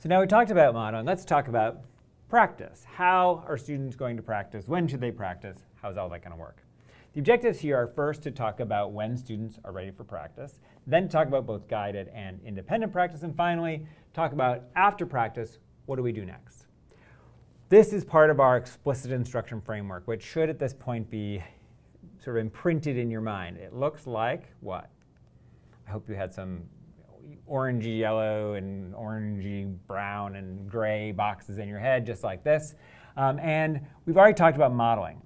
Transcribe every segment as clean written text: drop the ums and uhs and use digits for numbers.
So now we talked about modeling. Let's talk about practice. How are students going to practice? When should they practice? How's all that going to work? The objectives here are first to talk about when students are ready for practice, then talk about both guided and independent practice, and finally talk about after practice, what do we do next? This is part of our explicit instruction framework, which should at this point be sort of imprinted in your mind. It looks like what? I hope you had some orangey yellow and orangey brown and gray boxes in your head, just like this. And we've already talked about modeling.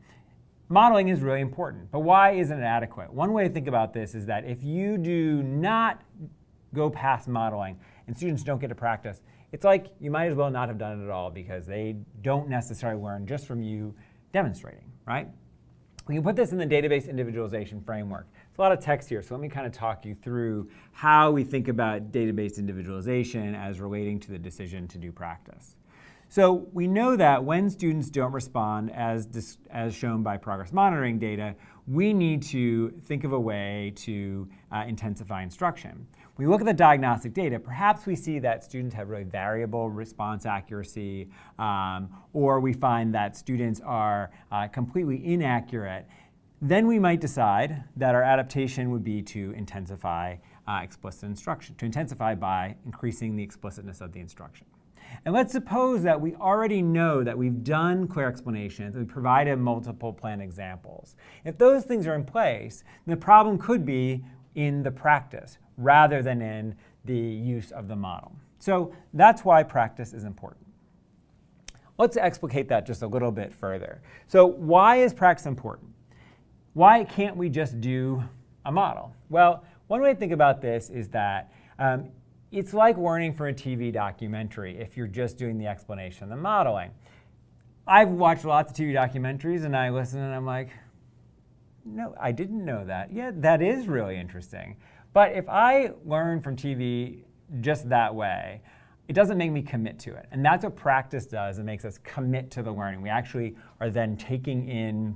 Modeling is really important, but why isn't it adequate? One way to think about this is that if you do not go past modeling and students don't get to practice, it's like you might as well not have done it at all because they don't necessarily learn just from you demonstrating, right? We can put this in the database individualization framework. There's a lot of text here, so let me kind of talk you through how we think about database individualization as relating to the decision to do practice. So we know that when students don't respond as shown by progress monitoring data, we need to think of a way to intensify instruction. When we look at the diagnostic data, perhaps we see that students have really variable response accuracy, or we find that students are completely inaccurate. Then we might decide that our adaptation would be to intensify explicit instruction, to intensify by increasing the explicitness of the instruction. And let's suppose that we already know that we've done clear explanations, we provided multiple planned examples. If those things are in place, then the problem could be in the practice rather than in the use of the model. So that's why practice is important. Let's explicate that just a little bit further. So why is practice important? Why can't we just do a model? Well, one way to think about this is that it's like learning from a TV documentary if you're just doing the explanation and the modeling. I've watched lots of TV documentaries and I listen and I'm like, no, I didn't know that. Yeah, that is really interesting. But if I learn from TV just that way, it doesn't make me commit to it. And that's what practice does. It makes us commit to the learning. We actually are then taking in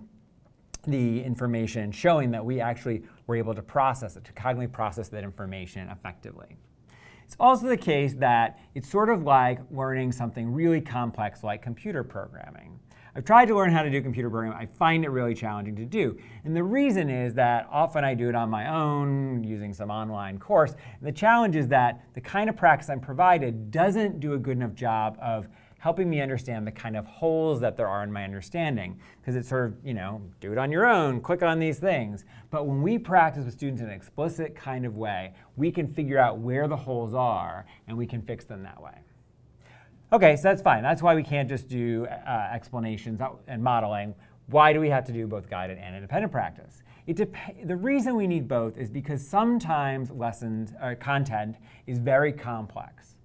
the information, showing that we actually were able to process it, to cognitively process that information effectively. It's also the case that it's sort of like learning something really complex like computer programming. I've tried to learn how to do computer programming. I find it really challenging to do. And the reason is that often I do it on my own using some online course. And the challenge is that the kind of practice I'm provided doesn't do a good enough job of helping me understand the kind of holes that there are in my understanding. Because it's sort of, do it on your own, click on these things. But when we practice with students in an explicit kind of way, we can figure out where the holes are and we can fix them that way. Okay, so that's fine. That's why we can't just do explanations and modeling. Why do we have to do both guided and independent practice? The reason we need both is because sometimes lessons or content is very complex.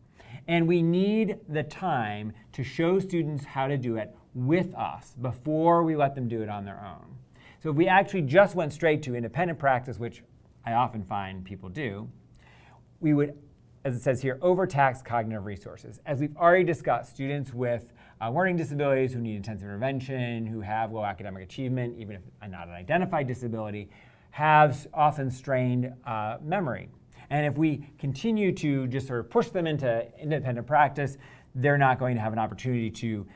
And we need the time to show students how to do it with us before we let them do it on their own. So if we actually just went straight to independent practice, which I often find people do, we would, as it says here, overtax cognitive resources. As we've already discussed, students with learning disabilities who need intensive intervention, who have low academic achievement, even if not an identified disability, have often strained memory. And if we continue to just sort of push them into independent practice, they're not going to have an opportunity to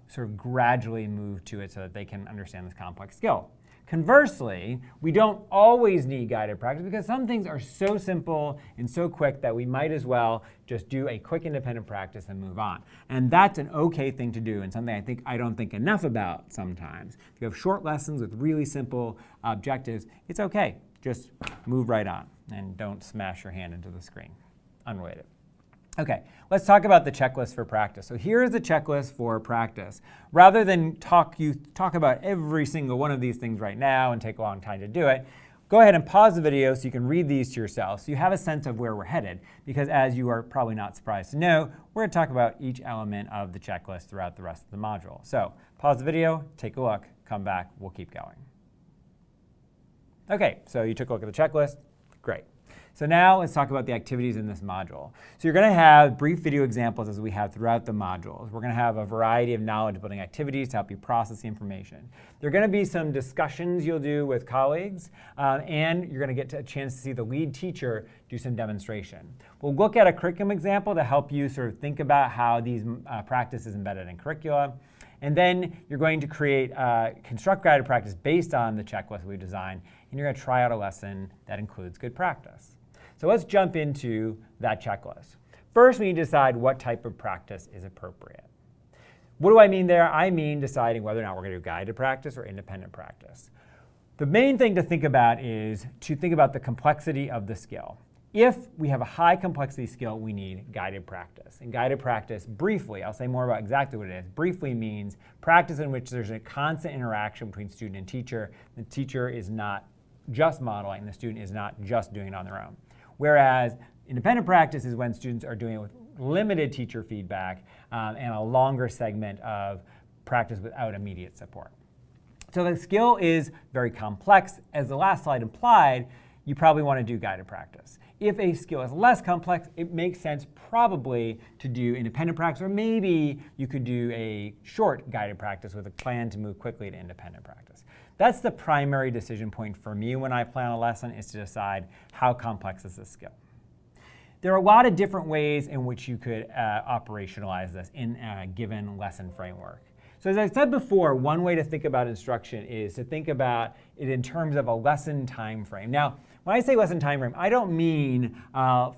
sort of gradually move to it so that they can understand this complex skill. Conversely, we don't always need guided practice because some things are so simple and so quick that we might as well just do a quick independent practice and move on. And that's an okay thing to do and something I don't think enough about sometimes. If you have short lessons with really simple objectives, it's okay. Just move right on and don't smash your hand into the screen. Unrelated. Okay, let's talk about the checklist for practice. So here is the checklist for practice. Rather than talk about every single one of these things right now and take a long time to do it, go ahead and pause the video so you can read these to yourself so you have a sense of where we're headed. Because as you are probably not surprised to know, we're going to talk about each element of the checklist throughout the rest of the module. So pause the video, take a look, come back, we'll keep going. Okay, so you took a look at the checklist. Great. So now let's talk about the activities in this module. So you're going to have brief video examples as we have throughout the modules. We're going to have a variety of knowledge building activities to help you process the information. There are going to be some discussions you'll do with colleagues, and you're going to get a chance to see the lead teacher do some demonstration. We'll look at a curriculum example to help you sort of think about how these practices embedded in curricula. And then you're going to construct guided practice based on the checklist we designed, and you're going to try out a lesson that includes good practice. So let's jump into that checklist. First, we need to decide what type of practice is appropriate. What do I mean there? I mean deciding whether or not we're going to do guided practice or independent practice. The main thing to think about is to think about the complexity of the skill. If we have a high complexity skill, we need guided practice. And guided practice, briefly, I'll say more about exactly what it is, briefly means practice in which there's a constant interaction between student and teacher. The teacher is not just modeling, the student is not just doing it on their own. Whereas independent practice is when students are doing it with limited teacher feedback and a longer segment of practice without immediate support. So the skill is very complex. As the last slide implied, you probably want to do guided practice. If a skill is less complex, it makes sense probably to do independent practice, or maybe you could do a short guided practice with a plan to move quickly to independent practice. That's the primary decision point for me when I plan a lesson, is to decide how complex is this skill. There are a lot of different ways in which you could operationalize this in a given lesson framework. So as I said before, one way to think about instruction is to think about it in terms of a lesson time frame. Now, when I say lesson time frame, I don't mean a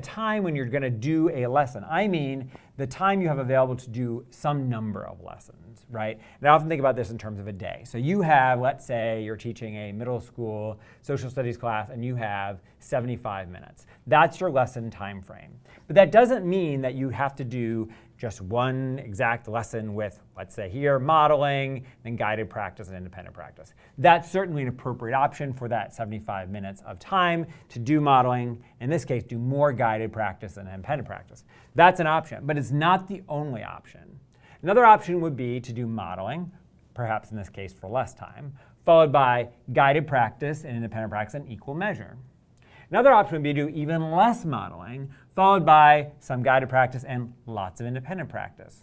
time when you're going to do a lesson. I mean the time you have available to do some number of lessons, right? And I often think about this in terms of a day. So you have, let's say you're teaching a middle school social studies class and you have 75 minutes. That's your lesson time frame. But that doesn't mean that you have to do just one exact lesson with, let's say here, modeling, then guided practice and independent practice. That's certainly an appropriate option for that 75 minutes of time to do modeling. In this case, do more guided practice than independent practice. That's an option, but it's not the only option. Another option would be to do modeling, perhaps in this case for less time, followed by guided practice and independent practice in equal measure. Another option would be to do even less modeling, followed by some guided practice and lots of independent practice.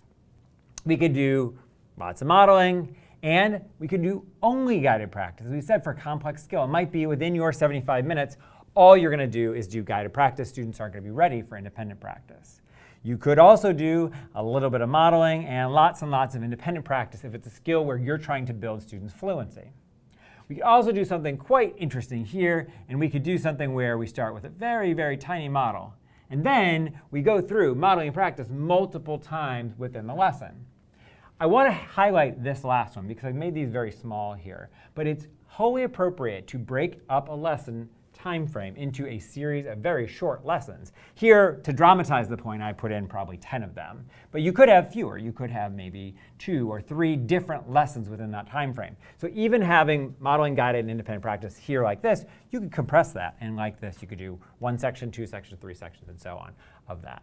We could do lots of modeling, and we could do only guided practice. As we said, for a complex skill, it might be within your 75 minutes, all you're going to do is do guided practice. Students aren't going to be ready for independent practice. You could also do a little bit of modeling and lots of independent practice if it's a skill where you're trying to build students' fluency. We could also do something quite interesting here, and we could do something where we start with a very, very tiny model. And then we go through modeling and practice multiple times within the lesson. I want to highlight this last one because I've made these very small here, but it's wholly appropriate to break up a lesson time frame into a series of very short lessons. Here, to dramatize the point, I put in probably 10 of them. But you could have fewer. You could have maybe 2 or 3 different lessons within that time frame. So even having modeling, guided, and independent practice here like this, you could compress that. And like this, you could do 1 section, 2 sections, 3 sections, and so on of that.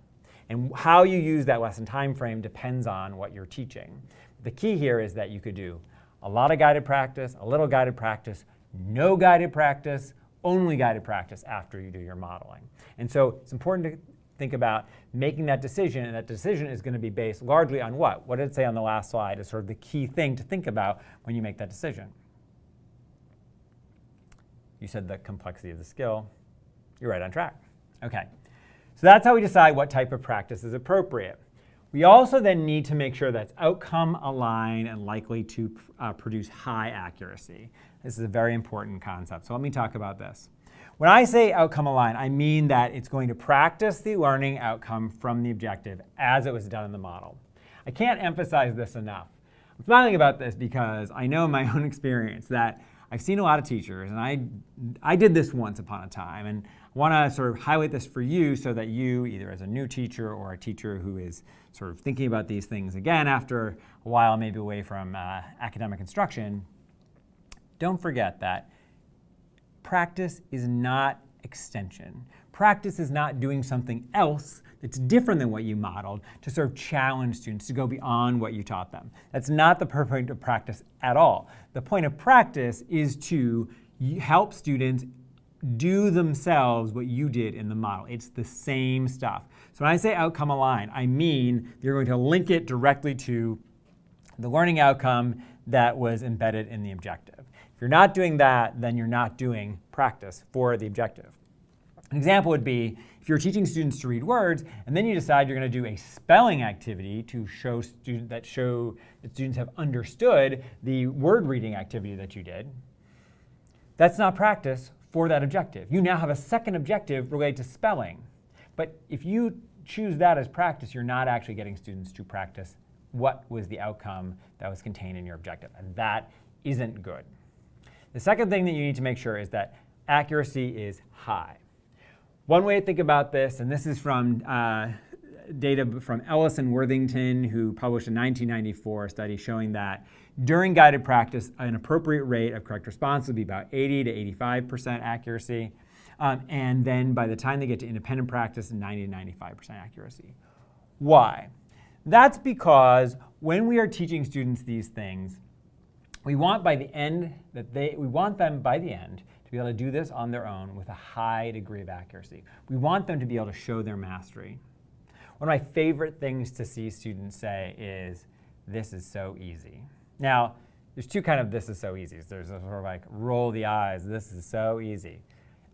And how you use that lesson time frame depends on what you're teaching. The key here is that you could do a lot of guided practice, a little guided practice, no guided practice, only guided practice after you do your modeling. And so it's important to think about making that decision, and that decision is going to be based largely on what? What did it say on the last slide is sort of the key thing to think about when you make that decision. You said the complexity of the skill. You're right on track. Okay, so that's how we decide what type of practice is appropriate. We also then need to make sure that's outcome aligned and likely to produce high accuracy. This is a very important concept, so let me talk about this. When I say outcome aligned, I mean that it's going to practice the learning outcome from the objective as it was done in the model. I can't emphasize this enough. I'm smiling about this because I know in my own experience that I've seen a lot of teachers, and I did this once upon a time, and I want to sort of highlight this for you so that you, either as a new teacher or a teacher who is sort of thinking about these things again after a while, maybe away from academic instruction, don't forget that practice is not extension. Practice is not doing something else that's different than what you modeled to sort of challenge students to go beyond what you taught them. That's not the point of practice at all. The point of practice is to help students do themselves what you did in the model. It's the same stuff. So when I say outcome aligned, I mean you're going to link it directly to the learning outcome that was embedded in the objective. If you're not doing that, then you're not doing practice for the objective. An example would be if you're teaching students to read words, and then you decide you're going to do a spelling activity to show that students have understood the word reading activity that you did. That's not practice for that objective. You now have a second objective related to spelling. But if you choose that as practice, you're not actually getting students to practice what was the outcome that was contained in your objective. And that isn't good. The second thing that you need to make sure is that accuracy is high. One way to think about this, and this is from data from Ellis and Worthington, who published a 1994 study showing that during guided practice, an appropriate rate of correct response would be about 80 to 85% accuracy. And then by the time they get to independent practice, 90 to 95% accuracy. Why? That's because when we are teaching students these things, we want them by the end to be able to do this on their own with a high degree of accuracy. We want them to be able to show their mastery. One of my favorite things to see students say is, "This is so easy." Now, there's two kind of "this is so easy." There's a sort of like roll the eyes, "This is so easy."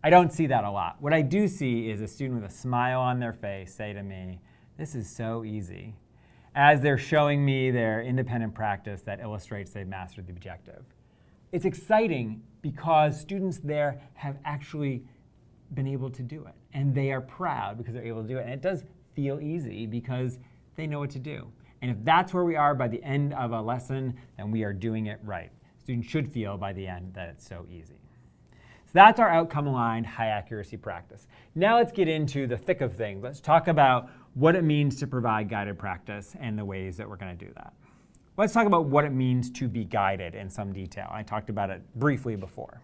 I don't see that a lot. What I do see is a student with a smile on their face say to me, "This is so easy," as they're showing me their independent practice that illustrates they've mastered the objective. It's exciting because students there have actually been able to do it. And they are proud because they're able to do it. And it does feel easy because they know what to do. And if that's where we are by the end of a lesson, then we are doing it right. Students should feel by the end that it's so easy. So that's our outcome-aligned, high-accuracy practice. Now let's get into the thick of things. Let's talk about what it means to provide guided practice and the ways that we're going to do that. Let's talk about what it means to be guided in some detail. I talked about it briefly before.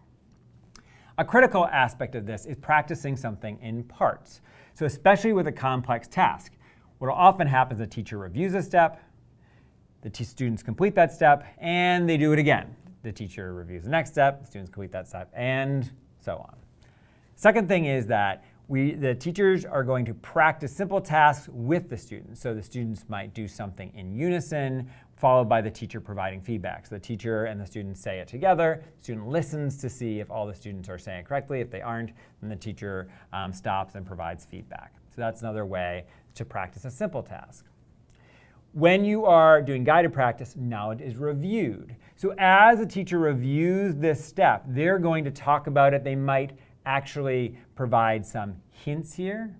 A critical aspect of this is practicing something in parts. So especially with a complex task, what will often happen is a teacher reviews a step, the students complete that step, and they do it again. The teacher reviews the next step, the students complete that step, and so on. Second thing is that the teachers are going to practice simple tasks with the students. So the students might do something in unison, followed by the teacher providing feedback. So the teacher and the students say it together. The student listens to see if all the students are saying it correctly. If they aren't, then the teacher stops and provides feedback. So that's another way to practice a simple task. When you are doing guided practice, knowledge is reviewed. So as a teacher reviews this step, they're going to talk about it. They might actually provide some hints here.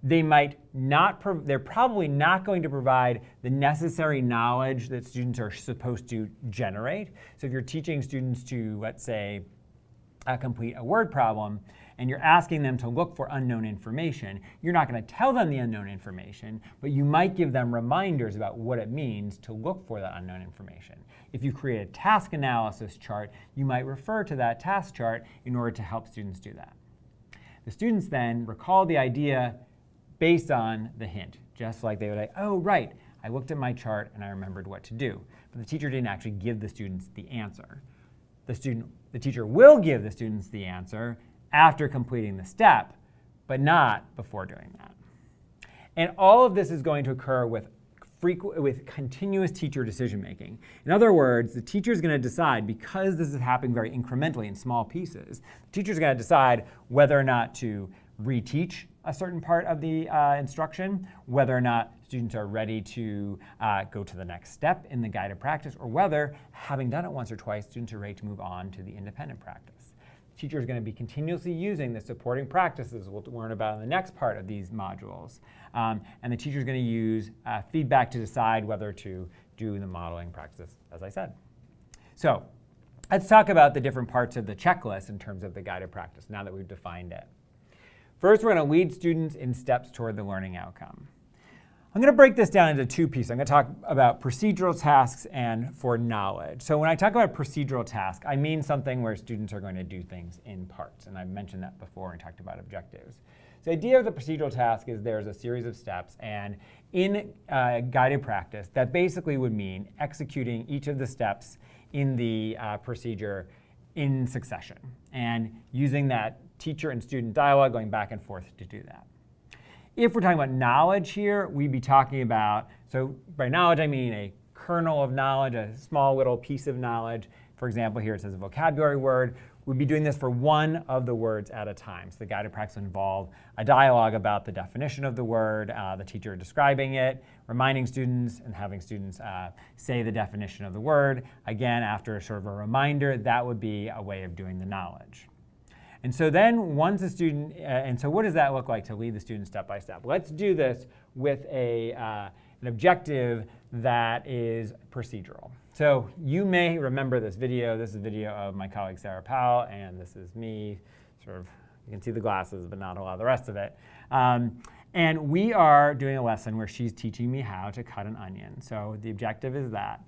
They might not, they're probably not going to provide the necessary knowledge that students are supposed to generate. So if you're teaching students to, let's say, complete a word problem, and you're asking them to look for unknown information, you're not going to tell them the unknown information, but you might give them reminders about what it means to look for that unknown information. If you create a task analysis chart, you might refer to that task chart in order to help students do that. The students then recall the idea based on the hint, just like they would say, "Oh, right, I looked at my chart and I remembered what to do." But the teacher didn't actually give the students the answer. The teacher will give the students the answer after completing the step, but not before doing that. And all of this is going to occur with continuous teacher decision making. In other words, the teacher is going to decide, because this is happening very incrementally in small pieces, the teacher is going to decide whether or not to reteach a certain part of the instruction, whether or not students are ready to go to the next step in the guided practice, or whether, having done it once or twice, students are ready to move on to the independent practice. The teacher is going to be continuously using the supporting practices we'll learn about in the next part of these modules. And the teacher is going to use feedback to decide whether to do the modeling practice, as I said. So let's talk about the different parts of the checklist in terms of the guided practice, now that we've defined it. First, we're going to lead students in steps toward the learning outcome. I'm going to break this down into two pieces. I'm going to talk about procedural tasks and for knowledge. So when I talk about procedural task, I mean something where students are going to do things in parts. And I've mentioned that before and talked about objectives. So the idea of the procedural task is there's a series of steps. And in guided practice, that basically would mean executing each of the steps in the procedure in succession and using that teacher and student dialogue going back and forth to do that. If we're talking about knowledge here, we'd be talking about, so by knowledge I mean a kernel of knowledge, a small little piece of knowledge. For example, here it says a vocabulary word. We'd be doing this for one of the words at a time. So the guided practice would involve a dialogue about the definition of the word, the teacher describing it, reminding students, and having students say the definition of the word. Again, after sort of a reminder, that would be a way of doing the knowledge. And so then once a student, and so what does that look like to lead the student step by step? Let's do this with an objective that is procedural. So you may remember this video. This is a video of my colleague Sarah Powell, and this is me, sort of, you can see the glasses, but not a lot of the rest of it. And we are doing a lesson where she's teaching me how to cut an onion. So the objective is that.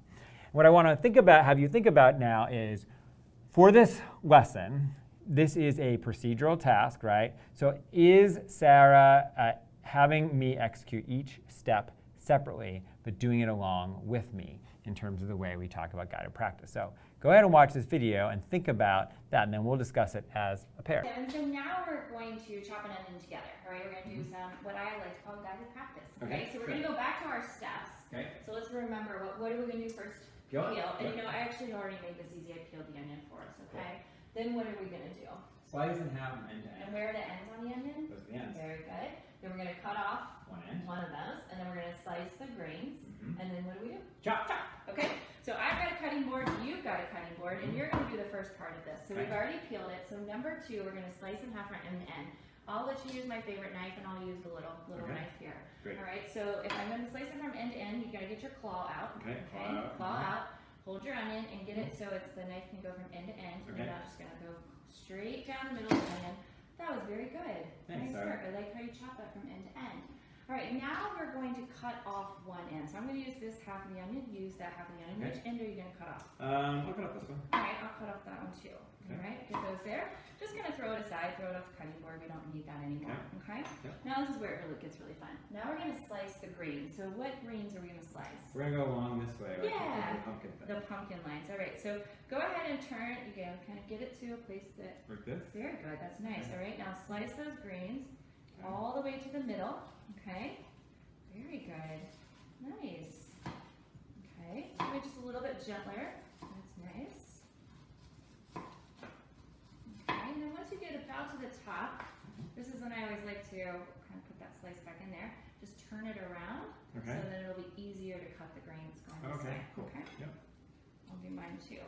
What I want to have you think about now is, for this lesson, this is a procedural task, right? So is Sarah having me execute each step separately, but doing it along with me in terms of the way we talk about guided practice? So go ahead and watch this video and think about that, and then we'll discuss it as a pair. And so now we're going to chop an onion together, all right? We're going to do some, what I like to call guided practice, okay? So we're going to go back to our steps. Okay. So let's remember, what are we going to do first? Peel. And you know, I actually already made this easy. I peeled the onion for us, okay? Then what are we going to do? Slice in half from end to end. And where are the ends on the onion? Those are the ends. Very good. Then we're going to cut off one of those, and then we're going to slice the grains. And then what do we do? Chop. Okay. So I've got a cutting board, you've got a cutting board, and you're going to do the first part of this. So we've already peeled it. So number 2, we're going to slice in half from end to end. I'll let you use my favorite knife, and I'll use the little knife here. Great. All right. So if I'm going to slice it from end to end, you got to get your claw out. Okay. Claw out. Hold your onion and get it so the knife can go from end to end. Okay. And I'm just going to go straight down the middle of the onion. That was very good. Thanks, nice work. I like how you chop that from end to end. All right, now we're going to cut off one end. So I'm going to use this half of the onion. Use that half of the onion. Okay. Which end are you going to cut off? I'll cut off this one. All right, I'll cut off that one too. Okay. All right, get those there. Just going to throw it aside. Throw it off the cutting board. We don't need that anymore. Okay. Yep. Now this is where it gets really fun. Now we're going to slice the greens. So what greens are we going to slice? We're going to go along this way. Right? Yeah. The pumpkin thing. The pumpkin lines. All right. So go ahead and turn. You can kind of get it to a place that. Like this. Very good. That's nice. Okay. All right. Now slice those greens all the way to the middle. Okay. Very good. Nice. Okay. Maybe just a little bit gentler. That's nice. Okay. And then once you get about to the top, this is when I always like to kind of put that slice back in there. Just turn it around. Okay. So then it'll be easier to cut the grains going this way. Cool. Okay. Yep. I'll do mine too.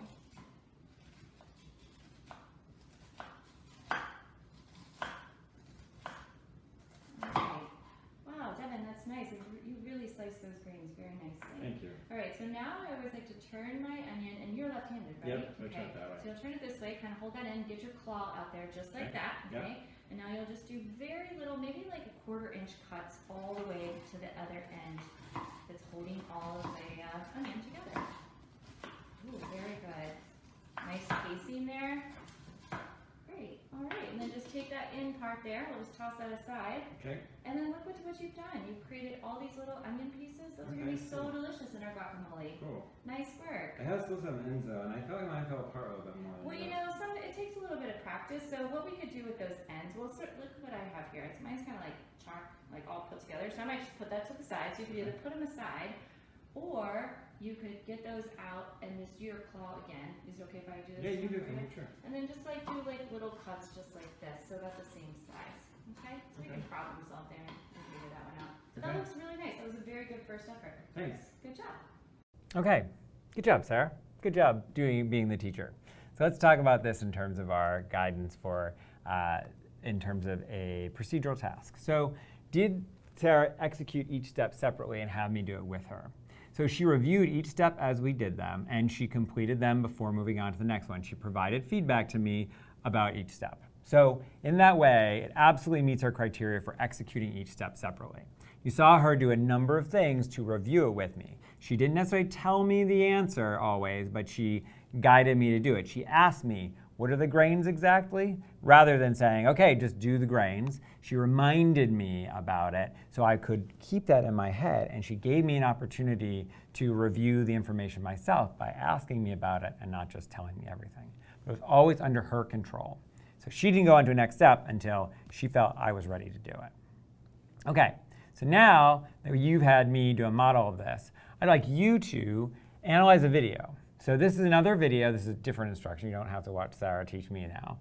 Nice. You really slice those grains very nicely. Thank you. All right, so now I always like to turn my onion, and you're left-handed, right? Yep, okay. That way. So you'll turn it this way, kind of hold that in, get your claw out there just like that, okay? Yep. And now you'll just do very little, maybe like a 1/4 inch cuts all the way to the other end that's holding all of the onion together. Ooh, very good. Nice casing there. Great. All right, and then just take that in part there. We'll just toss that aside. Okay. And then look what you've done. You've created all these little onion pieces. Those are going to be so delicious in our guacamole. Cool. Nice work. It has still some ends though, and I feel like mine fell apart a little bit more. Well, you know, it takes a little bit of practice. So what we could do with those ends, look what I have here. Mine's kind of like chalk, like all put together. So I might just put that to the side. So you could either put them aside, or you could get those out and just do your claw again. Is it okay if I do this? Yeah, you do. Sure. And then just like do like little cuts just like this, so about the same size. Okay? So we can problem solve there and figure that one out. So that looks really nice. That was a very good first effort. Thanks. Good job. Okay. Good job, Sarah. Good job being the teacher. So let's talk about this in terms of our guidance for, in terms of a procedural task. So did Sarah execute each step separately and have me do it with her? So she reviewed each step as we did them, and she completed them before moving on to the next one. She provided feedback to me about each step. So in that way, it absolutely meets our criteria for executing each step separately. You saw her do a number of things to review it with me. She didn't necessarily tell me the answer always, but she guided me to do it. She asked me, what are the grains exactly? Rather than saying, okay, just do the grains, she reminded me about it so I could keep that in my head, and she gave me an opportunity to review the information myself by asking me about it and not just telling me everything. It was always under her control. So she didn't go on to a next step until she felt I was ready to do it. Okay, so now that you've had me do a model of this, I'd like you to analyze a video. So this is another video. This is a different instruction. You don't have to watch Sarah teach me now.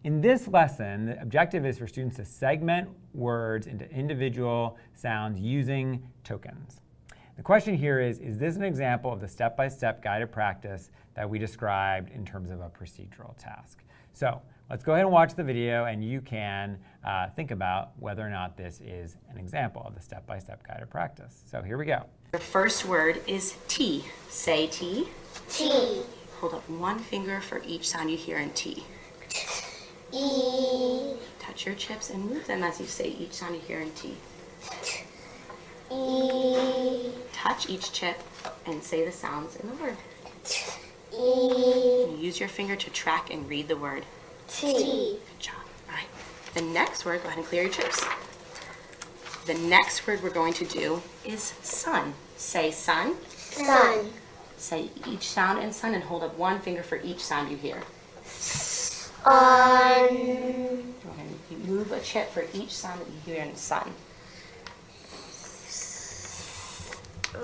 In this lesson, the objective is for students to segment words into individual sounds using tokens. The question here is this an example of the step-by-step guided practice that we described in terms of a procedural task? So let's go ahead and watch the video, and you can think about whether or not this is an example of the step-by-step guided practice. So here we go. Your first word is T. Say T. T. Hold up one finger for each sound you hear in T. E. Touch your chips and move them as you say each sound you hear in T. E. Touch each chip and say the sounds in the word. E. Use your finger to track and read the word. T. Good job. All right. The next word, go ahead and clear your chips. The next word we're going to do is sun. Say sun. Sun. Say each sound in sun and hold up one finger for each sound you hear. On. Go ahead and move a chip for each sound that you hear in sun. You're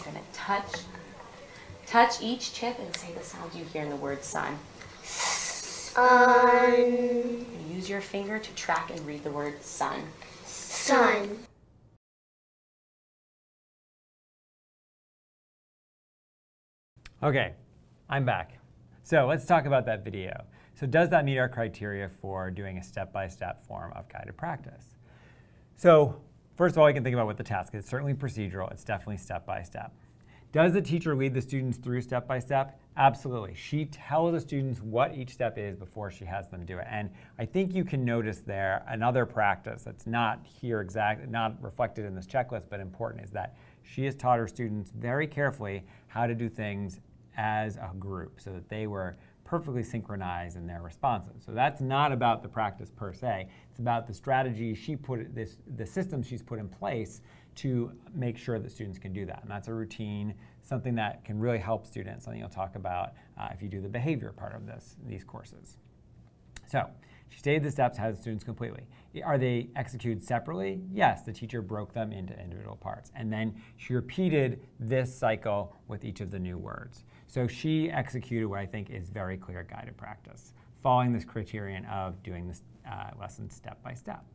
going to touch each chip and say the sounds you hear in the word sun. On. Use your finger to track and read the word sun. Sun. Okay, I'm back. So let's talk about that video. So does that meet our criteria for doing a step-by-step form of guided practice? So first of all, you can think about what the task is. It's certainly procedural. It's definitely step-by-step. Does the teacher lead the students through step-by-step? Absolutely. She tells the students what each step is before she has them do it. And I think you can notice there another practice that's not here not reflected in this checklist, but important, is that she has taught her students very carefully how to do things as a group so that they were perfectly synchronized in their responses. So that's not about the practice per se. It's about the strategy the system she's put in place to make sure that students can do that. And that's a routine, something that can really help students, something you'll talk about if you do the behavior part of these courses. So she stated the steps, has the students completely. Are they executed separately? Yes, the teacher broke them into individual parts. And then she repeated this cycle with each of the new words. So she executed what I think is very clear guided practice, following this criterion of doing this lesson step by step.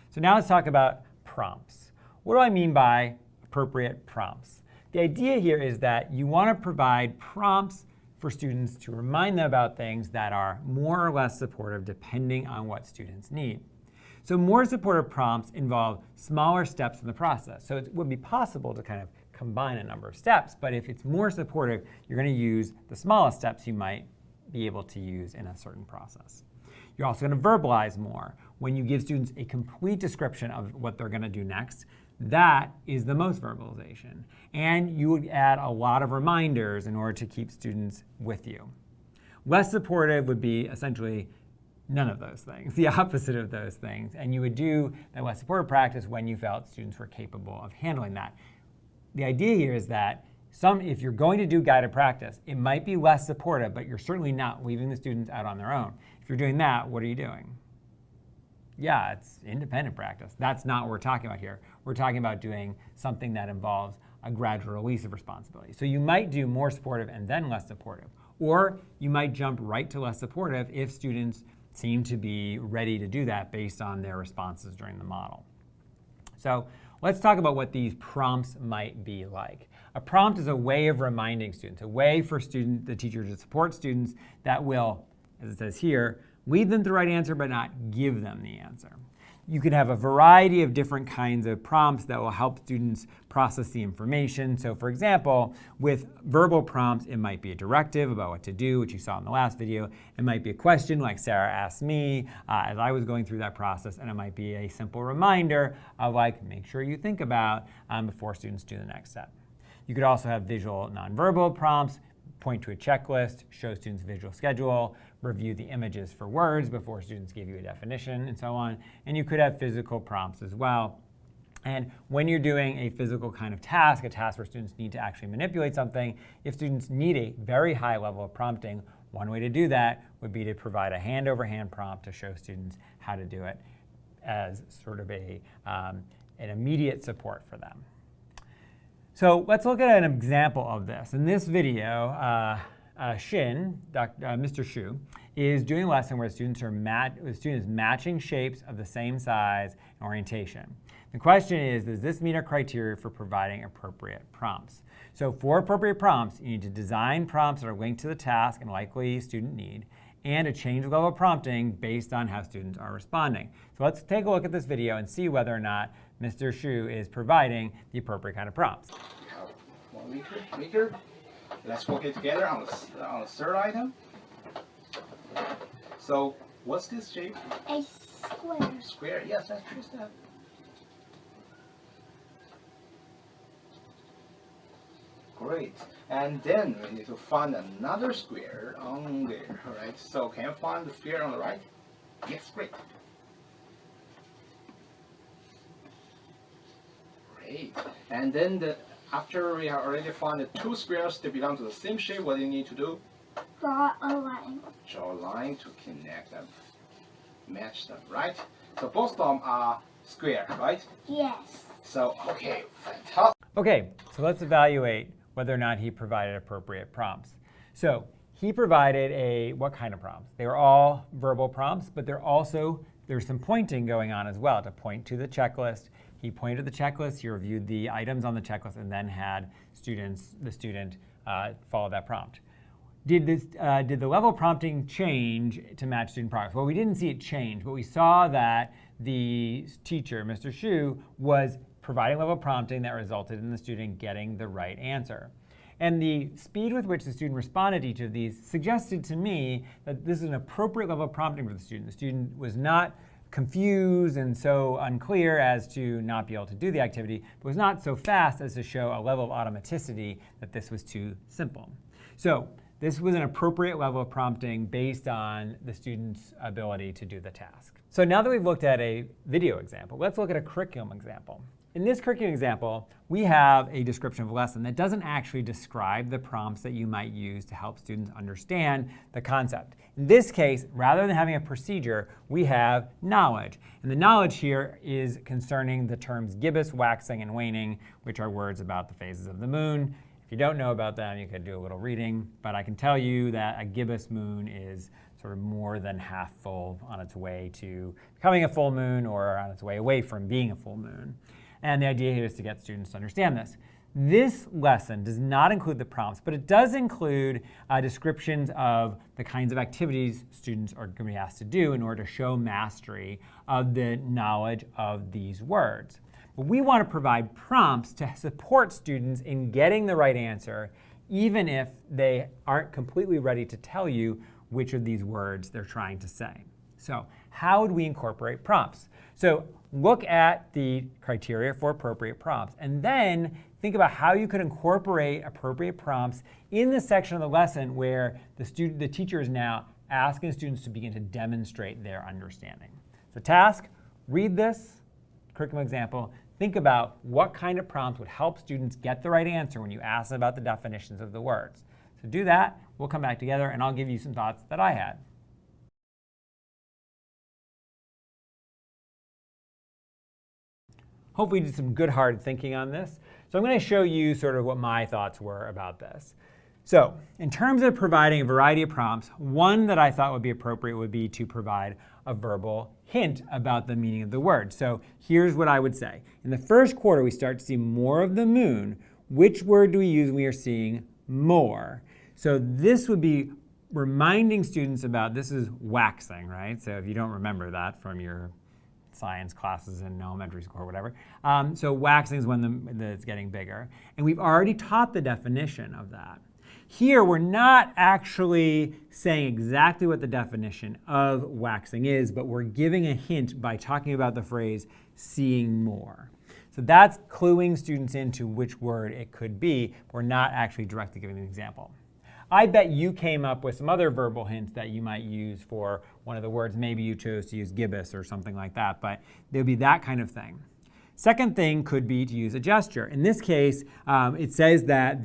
So now let's talk about prompts. What do I mean by appropriate prompts? The idea here is that you want to provide prompts for students to remind them about things that are more or less supportive depending on what students need. So more supportive prompts involve smaller steps in the process. So it would be possible to kind of combine a number of steps, but if it's more supportive, you're going to use the smallest steps you might be able to use in a certain process. You're also going to verbalize more. When you give students a complete description of what they're going to do next, that is the most verbalization. And you would add a lot of reminders in order to keep students with you. Less supportive would be essentially none of those things, the opposite of those things. And you would do that less supportive practice when you felt students were capable of handling that. The idea here is that if you're going to do guided practice, it might be less supportive, but you're certainly not leaving the students out on their own. If you're doing that, what are you doing? Yeah, it's independent practice. That's not what we're talking about here. We're talking about doing something that involves a gradual release of responsibility. So you might do more supportive and then less supportive. Or you might jump right to less supportive if students seem to be ready to do that based on their responses during the model. So let's talk about what these prompts might be like. A prompt is a way of reminding students, a way for the teacher to support students that will, as it says here, lead them to the right answer but not give them the answer. You can have a variety of different kinds of prompts that will help students process the information. So for example, with verbal prompts, it might be a directive about what to do, which you saw in the last video. It might be a question like Sarah asked me as I was going through that process, and it might be a simple reminder of like, make sure you think about before students do the next step. You could also have visual nonverbal prompts, point to a checklist, show students a visual schedule, review the images for words before students give you a definition, and so on. And you could have physical prompts as well. And when you're doing a physical kind of task, a task where students need to actually manipulate something, if students need a very high level of prompting, one way to do that would be to provide a hand-over-hand prompt to show students how to do it as sort of an immediate support for them. So let's look at an example of this. In this video, Mr. Shu, is doing a lesson where students are matching shapes of the same size and orientation. The question is, does this meet our criteria for providing appropriate prompts? So for appropriate prompts, you need to design prompts that are linked to the task and likely student need, and to change the level of prompting based on how students are responding. So let's take a look at this video and see whether or not Mr. Shu is providing the appropriate kind of prompts. We have 1 meter. Let's work it together on the third item. So what's this shape? A square. Square. Yes, let's trace that. Great. And then we need to find another square on there. All right. So can you find the square on the right? Yes, great. Great. And then after we have already found the 2 squares that belong to the same shape, what do you need to do? Draw a line. Draw a line to connect them, match them, right? So both of them are square, right? Yes. So, okay, fantastic. Okay, so let's evaluate whether or not he provided appropriate prompts. So he provided what kind of prompts? They were all verbal prompts, but there's some pointing going on as well to point to the checklist. He pointed to the checklist, he reviewed the items on the checklist, and then had the student follow that prompt. Did the level of prompting change to match student progress? Well, we didn't see it change, but we saw that the teacher, Mr. Shu, was providing level of prompting that resulted in the student getting the right answer. And the speed with which the student responded to each of these suggested to me that this is an appropriate level of prompting for the student. The student was not confused and so unclear as to not be able to do the activity, but was not so fast as to show a level of automaticity that this was too simple. So this was an appropriate level of prompting based on the student's ability to do the task. So now that we've looked at a video example, let's look at a curriculum example. In this curriculum example, we have a description of a lesson that doesn't actually describe the prompts that you might use to help students understand the concept. In this case, rather than having a procedure, we have knowledge. And the knowledge here is concerning the terms gibbous, waxing, and waning, which are words about the phases of the moon. If you don't know about them, you could do a little reading, but I can tell you that a gibbous moon is sort of more than half full on its way to becoming a full moon or on its way away from being a full moon. And the idea here is to get students to understand this. This lesson does not include the prompts, but it does include descriptions of the kinds of activities students are going to be asked to do in order to show mastery of the knowledge of these words. But we want to provide prompts to support students in getting the right answer, even if they aren't completely ready to tell you which of these words they're trying to say. So how would we incorporate prompts? So look at the criteria for appropriate prompts, and then think about how you could incorporate appropriate prompts in the section of the lesson where the teacher is now asking students to begin to demonstrate their understanding. So task, read this curriculum example, think about what kind of prompts would help students get the right answer when you ask them about the definitions of the words. So do that, we'll come back together, and I'll give you some thoughts that I had. Hopefully you did some good hard thinking on this. So I'm going to show you sort of what my thoughts were about this. So in terms of providing a variety of prompts, one that I thought would be appropriate would be to provide a verbal hint about the meaning of the word. So here's what I would say. In the first quarter, we start to see more of the moon. Which word do we use when we are seeing more? So this would be reminding students about, this is waxing, right? So if you don't remember that from your science classes in elementary school or whatever. So waxing is when it's getting bigger. And we've already taught the definition of that. Here, we're not actually saying exactly what the definition of waxing is, but we're giving a hint by talking about the phrase seeing more. So that's cluing students into which word it could be. We're not actually directly giving an example. I bet you came up with some other verbal hints that you might use for one of the words. Maybe you chose to use gibbous or something like that, but there'll be that kind of thing. Second thing could be to use a gesture. In this case, it says that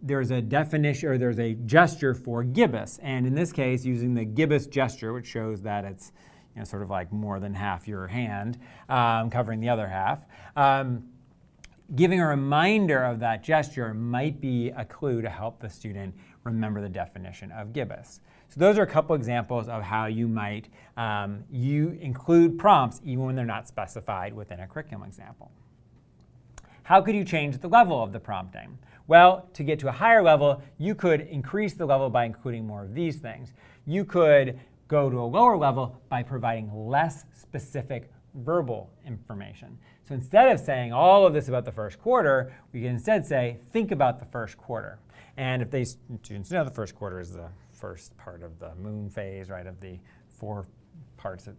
there's a definition, or there's a gesture for gibbous. And in this case, using the gibbous gesture, which shows that it's sort of like more than half your hand, covering the other half, giving a reminder of that gesture might be a clue to help the student remember the definition of gibbous. So those are a couple examples of how you might include prompts even when they're not specified within a curriculum example. How could you change the level of the prompting? Well, to get to a higher level, you could increase the level by including more of these things. You could go to a lower level by providing less specific verbal information. So instead of saying all of this about the first quarter, we can instead say, think about the first quarter. And if students know the first quarter is the first part of the moon phase, right, of the 4 parts. I'm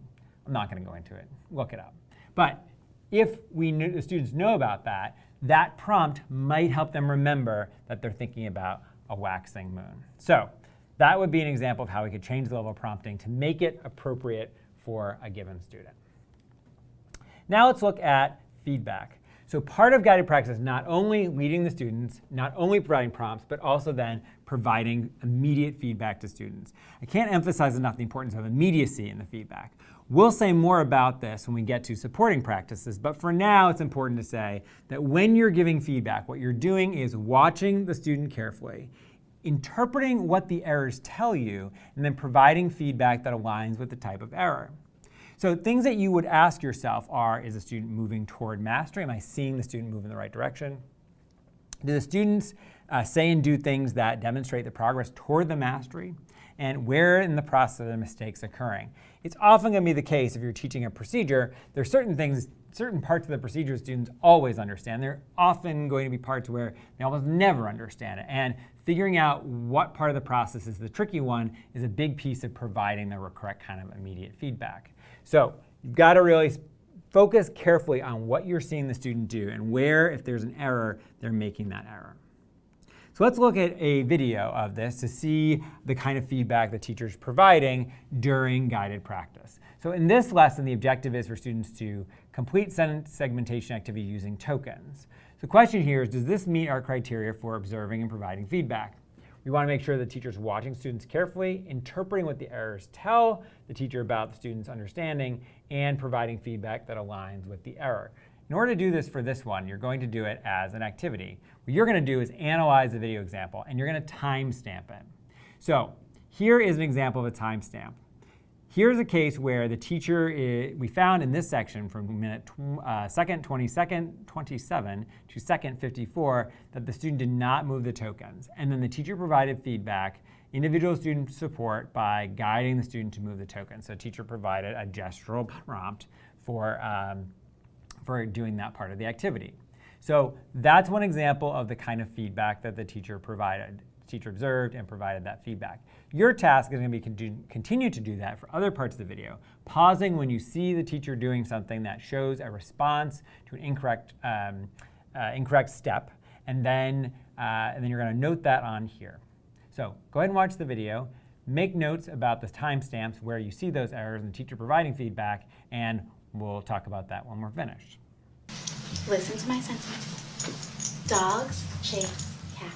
not going to go into it. Look it up. But if the students know about that, that prompt might help them remember that they're thinking about a waxing moon. So that would be an example of how we could change the level of prompting to make it appropriate for a given student. Now let's look at feedback. So part of guided practice is not only leading the students, not only providing prompts, but also then providing immediate feedback to students. I can't emphasize enough the importance of immediacy in the feedback. We'll say more about this when we get to supporting practices, but for now it's important to say that when you're giving feedback, what you're doing is watching the student carefully, interpreting what the errors tell you, and then providing feedback that aligns with the type of error. So things that you would ask yourself are, is the student moving toward mastery? Am I seeing the student move in the right direction? Do the students say and do things that demonstrate the progress toward the mastery? And where in the process are the mistakes occurring? It's often going to be the case if you're teaching a procedure, there are certain parts of the procedure students always understand. There are often going to be parts where they almost never understand it. And figuring out what part of the process is the tricky one is a big piece of providing the correct kind of immediate feedback. So you've got to really focus carefully on what you're seeing the student do and where, if there's an error, they're making that error. So let's look at a video of this to see the kind of feedback the teacher's providing during guided practice. So in this lesson, the objective is for students to complete sentence segmentation activity using tokens. So the question here is, does this meet our criteria for observing and providing feedback? We want to make sure the teacher's watching students carefully, interpreting what the errors tell the teacher about the student's understanding, and providing feedback that aligns with the error. In order to do this for this one, you're going to do it as an activity. What you're going to do is analyze the video example, and you're going to timestamp it. So here is an example of a timestamp. Here's a case where the teacher, we found in this section from minute second 27 to second 54 that the student did not move the tokens. And then the teacher provided feedback, individual student support by guiding the student to move the tokens. So the teacher provided a gestural prompt for doing that part of the activity. So that's one example of the kind of feedback that the teacher provided. The teacher observed and provided that feedback. Your task is going to be continue to do that for other parts of the video, pausing when you see the teacher doing something that shows a response to an incorrect step, and then you're going to note that on here. So go ahead and watch the video. Make notes about the timestamps where you see those errors and the teacher providing feedback, and we'll talk about that when we're finished. Listen to my sentence. Dogs chase cats.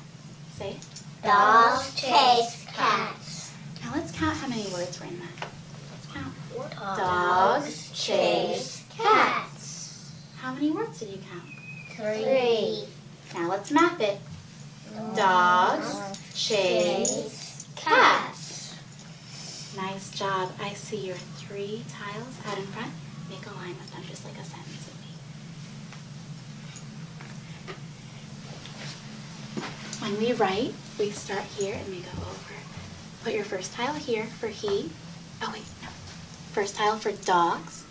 Say it. Dogs chase cats. Now let's count how many words were in that. Let's count. Dogs chase cats. How many words did you count? 3. Now let's map it. Dogs chase cats. Nice job. I see your 3 tiles out in front. Make a line with them just like a sentence would be. When we write, we start here and we go over. Put your first tile here for he. Oh wait, no. First tile for dogs.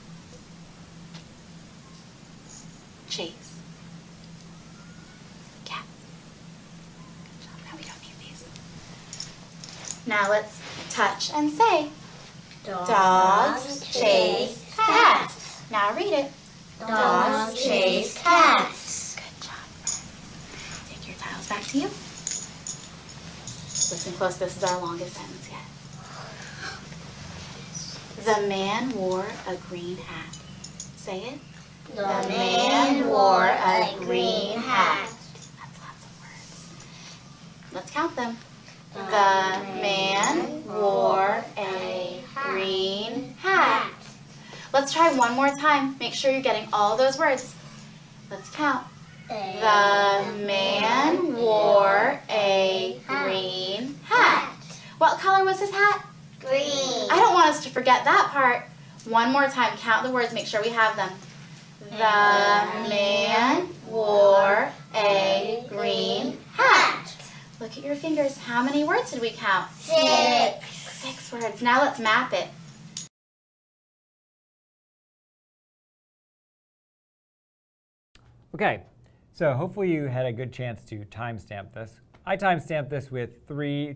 Chase. Cat. Good job. Now we don't need these. Now let's touch and say. Dogs chase cats. Now read it. Dogs chase cats. Good job. Take your tiles back to you. Listen close, this is our longest sentence yet. The man wore a green hat. Say it. The man wore a green hat. That's lots of words. Let's count them. The man wore a green hat. Let's try one more time. Make sure you're getting all those words. Let's count. The man wore a green hat. What color was his hat? Green. I don't want us to forget that part. One more time. Count the words. Make sure we have them. The man wore a green hat. Look at your fingers. How many words did we count? 6. 6 words. Now let's map it. Okay, so hopefully you had a good chance to timestamp this. I timestamped this with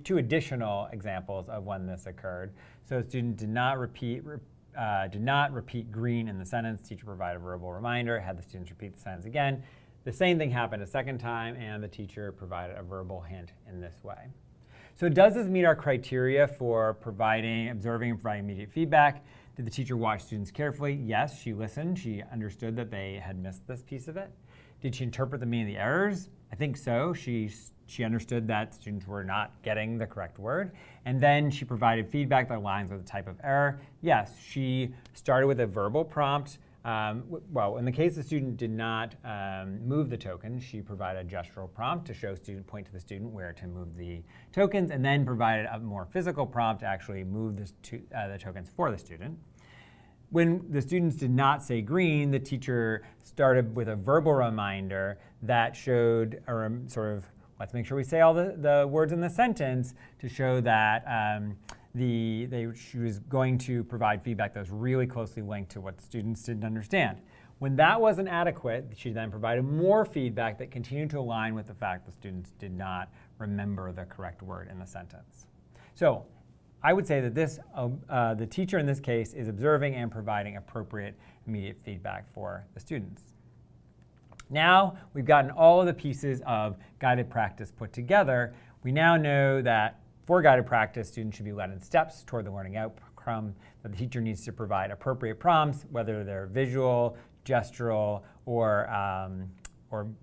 two additional examples of when this occurred. So the student did not repeat green in the sentence. Teacher provided a verbal reminder, had the students repeat the sentence again. The same thing happened a second time, and the teacher provided a verbal hint in this way. So does this meet our criteria for observing and providing immediate feedback? Did the teacher watch students carefully? Yes, she listened. She understood that they had missed this piece of it. Did she interpret the meaning of the errors? I think so. She understood that students were not getting the correct word. And then she provided feedback that aligns with the type of error. Yes, she started with a verbal prompt. Well, in the case the student did not move the tokens, she provided a gestural prompt to point to the student where to move the tokens, and then provided a more physical prompt to actually move the tokens for the student. When the students did not say green, the teacher started with a verbal reminder that showed, or let's make sure we say all the words in the sentence to show that she was going to provide feedback that was really closely linked to what students didn't understand. When that wasn't adequate, she then provided more feedback that continued to align with the fact the students did not remember the correct word in the sentence. So I would say that the teacher in this case is observing and providing appropriate immediate feedback for the students. Now we've gotten all of the pieces of guided practice put together. We now know that for guided practice, students should be led in steps toward the learning outcome, that the teacher needs to provide appropriate prompts, whether they're visual, gestural, or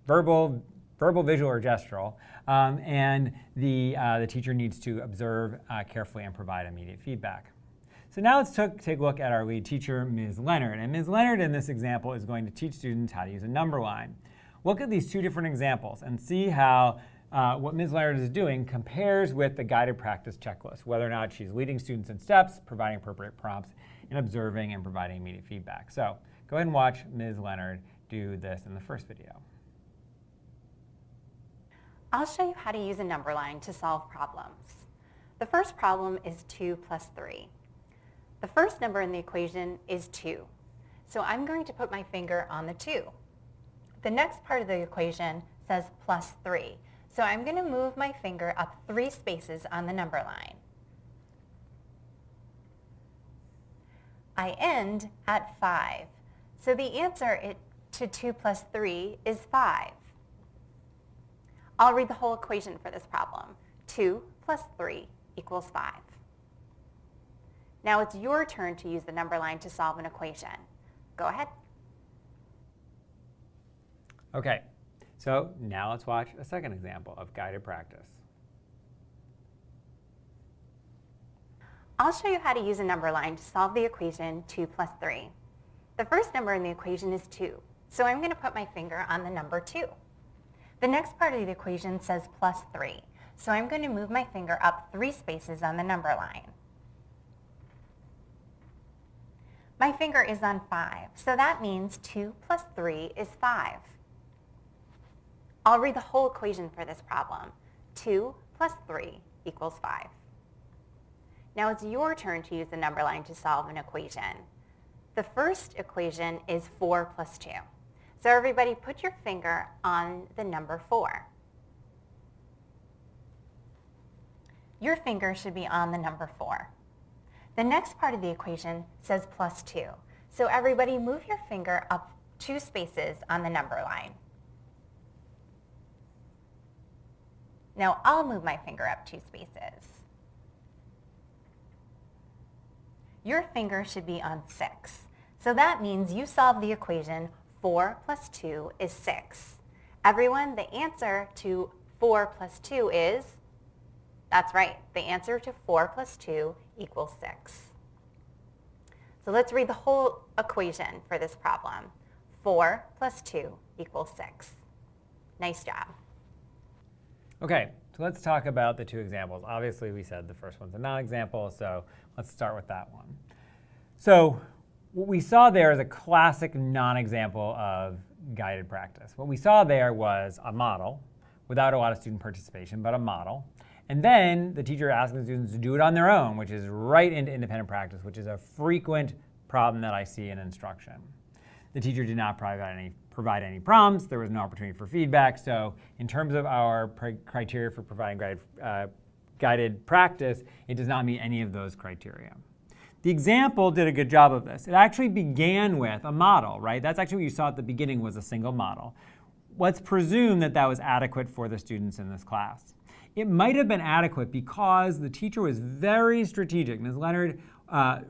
verbal, visual, or gestural. And the teacher needs to observe carefully and provide immediate feedback. So now let's take a look at our lead teacher, Ms. Leonard. And Ms. Leonard in this example is going to teach students how to use a number line. Look at these two different examples and see how what Ms. Leonard is doing compares with the guided practice checklist, whether or not she's leading students in steps, providing appropriate prompts, and observing and providing immediate feedback. So go ahead and watch Ms. Leonard do this in the first video. I'll show you how to use a number line to solve problems. The first problem is 2 plus 3. The first number in the equation is 2. So I'm going to put my finger on the 2. The next part of the equation says plus 3. So I'm going to move my finger up 3 spaces on the number line. I end at 5. So the answer to 2 plus 3 is 5. I'll read the whole equation for this problem. 2 plus 3 equals 5. Now it's your turn to use the number line to solve an equation. Go ahead. Okay, so now let's watch a second example of guided practice. I'll show you how to use a number line to solve the equation 2 plus 3. The first number in the equation is 2, so I'm going to put my finger on the number 2. The next part of the equation says plus 3, so I'm going to move my finger up 3 spaces on the number line. My finger is on 5, so that means 2 plus 3 is 5. I'll read the whole equation for this problem. 2 plus 3 equals 5. Now it's your turn to use the number line to solve an equation. The first equation is 4 plus 2. So everybody put your finger on the number 4. Your finger should be on the number 4. The next part of the equation says plus 2. So everybody move your finger up 2 spaces on the number line. Now I'll move my finger up 2 spaces. Your finger should be on 6. So that means you solve the equation 4 plus 2 is 6. Everyone, the answer to 4 plus 2 is, that's right, the answer to 4 plus 2 equals 6. So let's read the whole equation for this problem. 4 plus 2 equals 6. Nice job. Okay, so let's talk about the two examples. Obviously, we said the first one's a non-example, so let's start with that one. So what we saw there is a classic non-example of guided practice. What we saw there was a model without a lot of student participation, but a model. And then the teacher asking the students to do it on their own, which is right into independent practice, which is a frequent problem that I see in instruction. The teacher did not provide any prompts. There was no opportunity for feedback. So in terms of our criteria for providing guided practice, it does not meet any of those criteria. The example did a good job of this. It actually began with a model, right? That's actually what you saw at the beginning was a single model. Let's presume that that was adequate for the students in this class. It might have been adequate because the teacher was very strategic. Ms. Leonard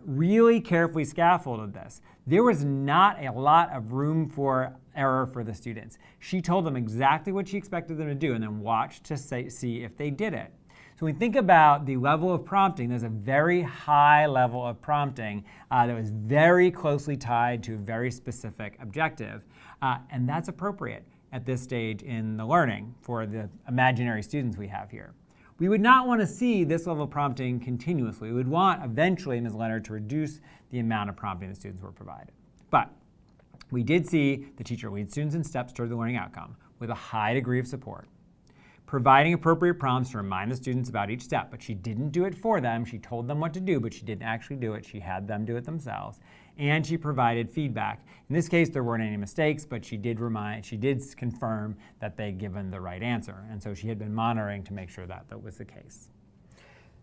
really carefully scaffolded this. There was not a lot of room for error for the students. She told them exactly what she expected them to do and then watched to see if they did it. So when we think about the level of prompting, there's a very high level of prompting that was very closely tied to a very specific objective. And that's appropriate at this stage in the learning for the imaginary students we have here. We would not want to see this level of prompting continuously. We would want eventually Ms. Leonard to reduce the amount of prompting the students were provided. But we did see the teacher lead students in steps toward the learning outcome with a high degree of support, providing appropriate prompts to remind the students about each step. But she didn't do it for them. She told them what to do, but she didn't actually do it. She had them do it themselves. And she provided feedback. In this case, there weren't any mistakes, but she did confirm that they'd given the right answer. And so she had been monitoring to make sure that that was the case.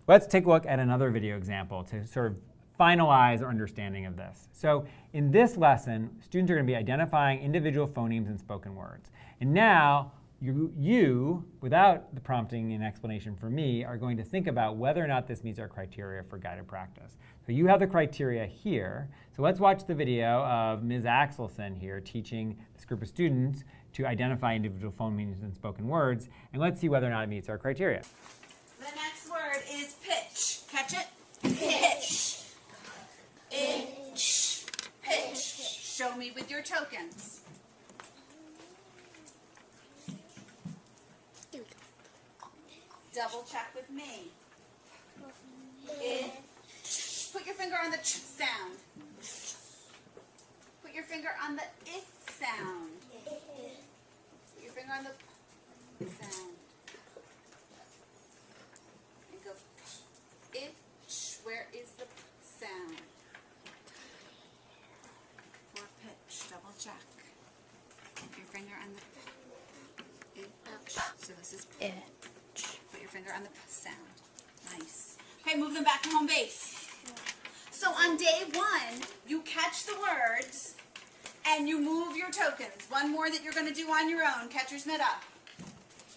Let's take a look at another video example to sort of finalize our understanding of this. So in this lesson, students are going to be identifying individual phonemes and spoken words. And now, you, without the prompting and explanation from me, are going to think about whether or not this meets our criteria for guided practice. So you have the criteria here. So let's watch the video of Ms. Axelson here teaching this group of students to identify individual phonemes and spoken words, and let's see whether or not it meets our criteria. The next word is pitch. Catch it? Pitch. Itch. Pitch. Show me with your tokens. Double check with me. Itch. Put your finger on the ch sound. Put your finger on the I sound. Put your finger on the p sound. And go itch. Where is the p sound? For pitch, double check. Put your finger on the itch. So this is itch. Put your finger on the p sound. Nice. Okay, move them back to home base. So on day 1, you catch the words and you move your tokens. One more that you're going to do on your own. Catcher's mitt up.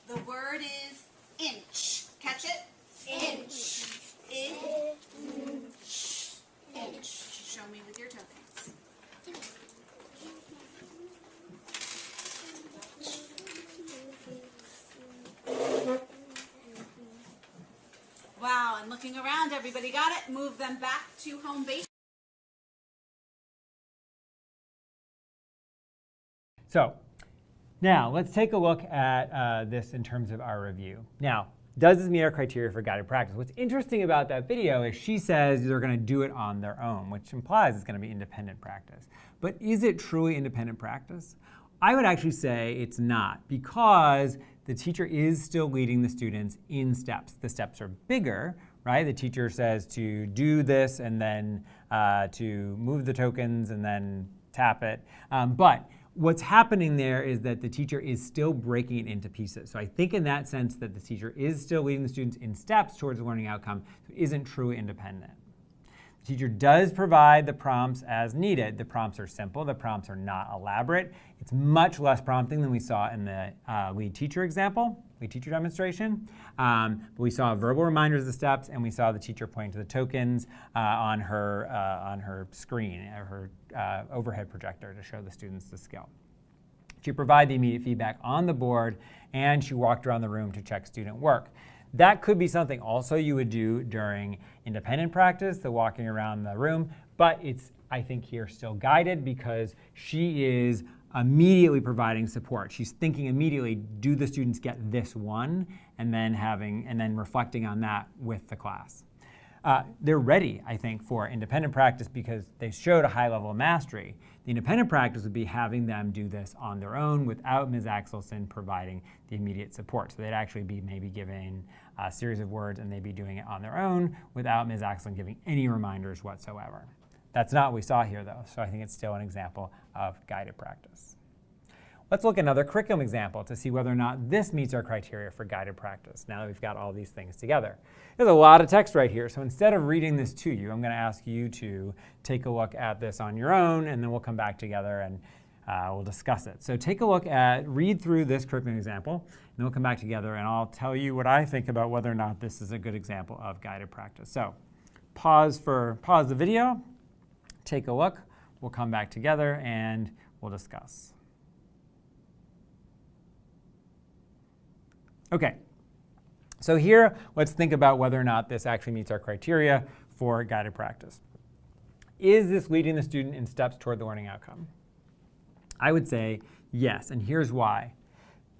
The word is inch. Catch it? Inch. Inch. Inch. Show me with your tokens. Wow, and looking around, everybody got it? Move them back to home base. So now let's take a look at this in terms of our review. Now, does this meet our criteria for guided practice? What's interesting about that video is she says they're going to do it on their own, which implies it's going to be independent practice. But is it truly independent practice? I would actually say it's not, because the teacher is still leading the students in steps. The steps are bigger, right? The teacher says to do this and then to move the tokens and then tap it. But what's happening there is that the teacher is still breaking it into pieces. So I think in that sense that the teacher is still leading the students in steps towards the learning outcome, so it isn't truly independent. The teacher does provide the prompts as needed. The prompts are simple. The prompts are not elaborate. It's much less prompting than we saw in the lead teacher example, lead teacher demonstration. But we saw verbal reminders of the steps, and we saw the teacher pointing to the tokens on her screen, her overhead projector to show the students the skill. She provided the immediate feedback on the board, and she walked around the room to check student work. That could be something also you would do during independent practice, the walking around the room, but it's, I think, here still guided because she is immediately providing support. She's thinking immediately, do the students get this one? And then reflecting on that with the class. They're ready, I think, for independent practice because they showed a high level of mastery. The independent practice would be having them do this on their own without Ms. Axelson providing the immediate support. So they'd actually be maybe given a series of words and they'd be doing it on their own without Ms. Axelson giving any reminders whatsoever. That's not what we saw here, though, so I think it's still an example of guided practice. Let's look at another curriculum example to see whether or not this meets our criteria for guided practice, now that we've got all these things together. There's a lot of text right here, so instead of reading this to you, I'm going to ask you to take a look at this on your own, and then we'll come back together and we'll discuss it. So take a look read through this curriculum example, and then we'll come back together, and I'll tell you what I think about whether or not this is a good example of guided practice. So pause the video, take a look, we'll come back together, and we'll discuss. Okay, so here, let's think about whether or not this actually meets our criteria for guided practice. Is this leading the student in steps toward the learning outcome? I would say yes, and here's why.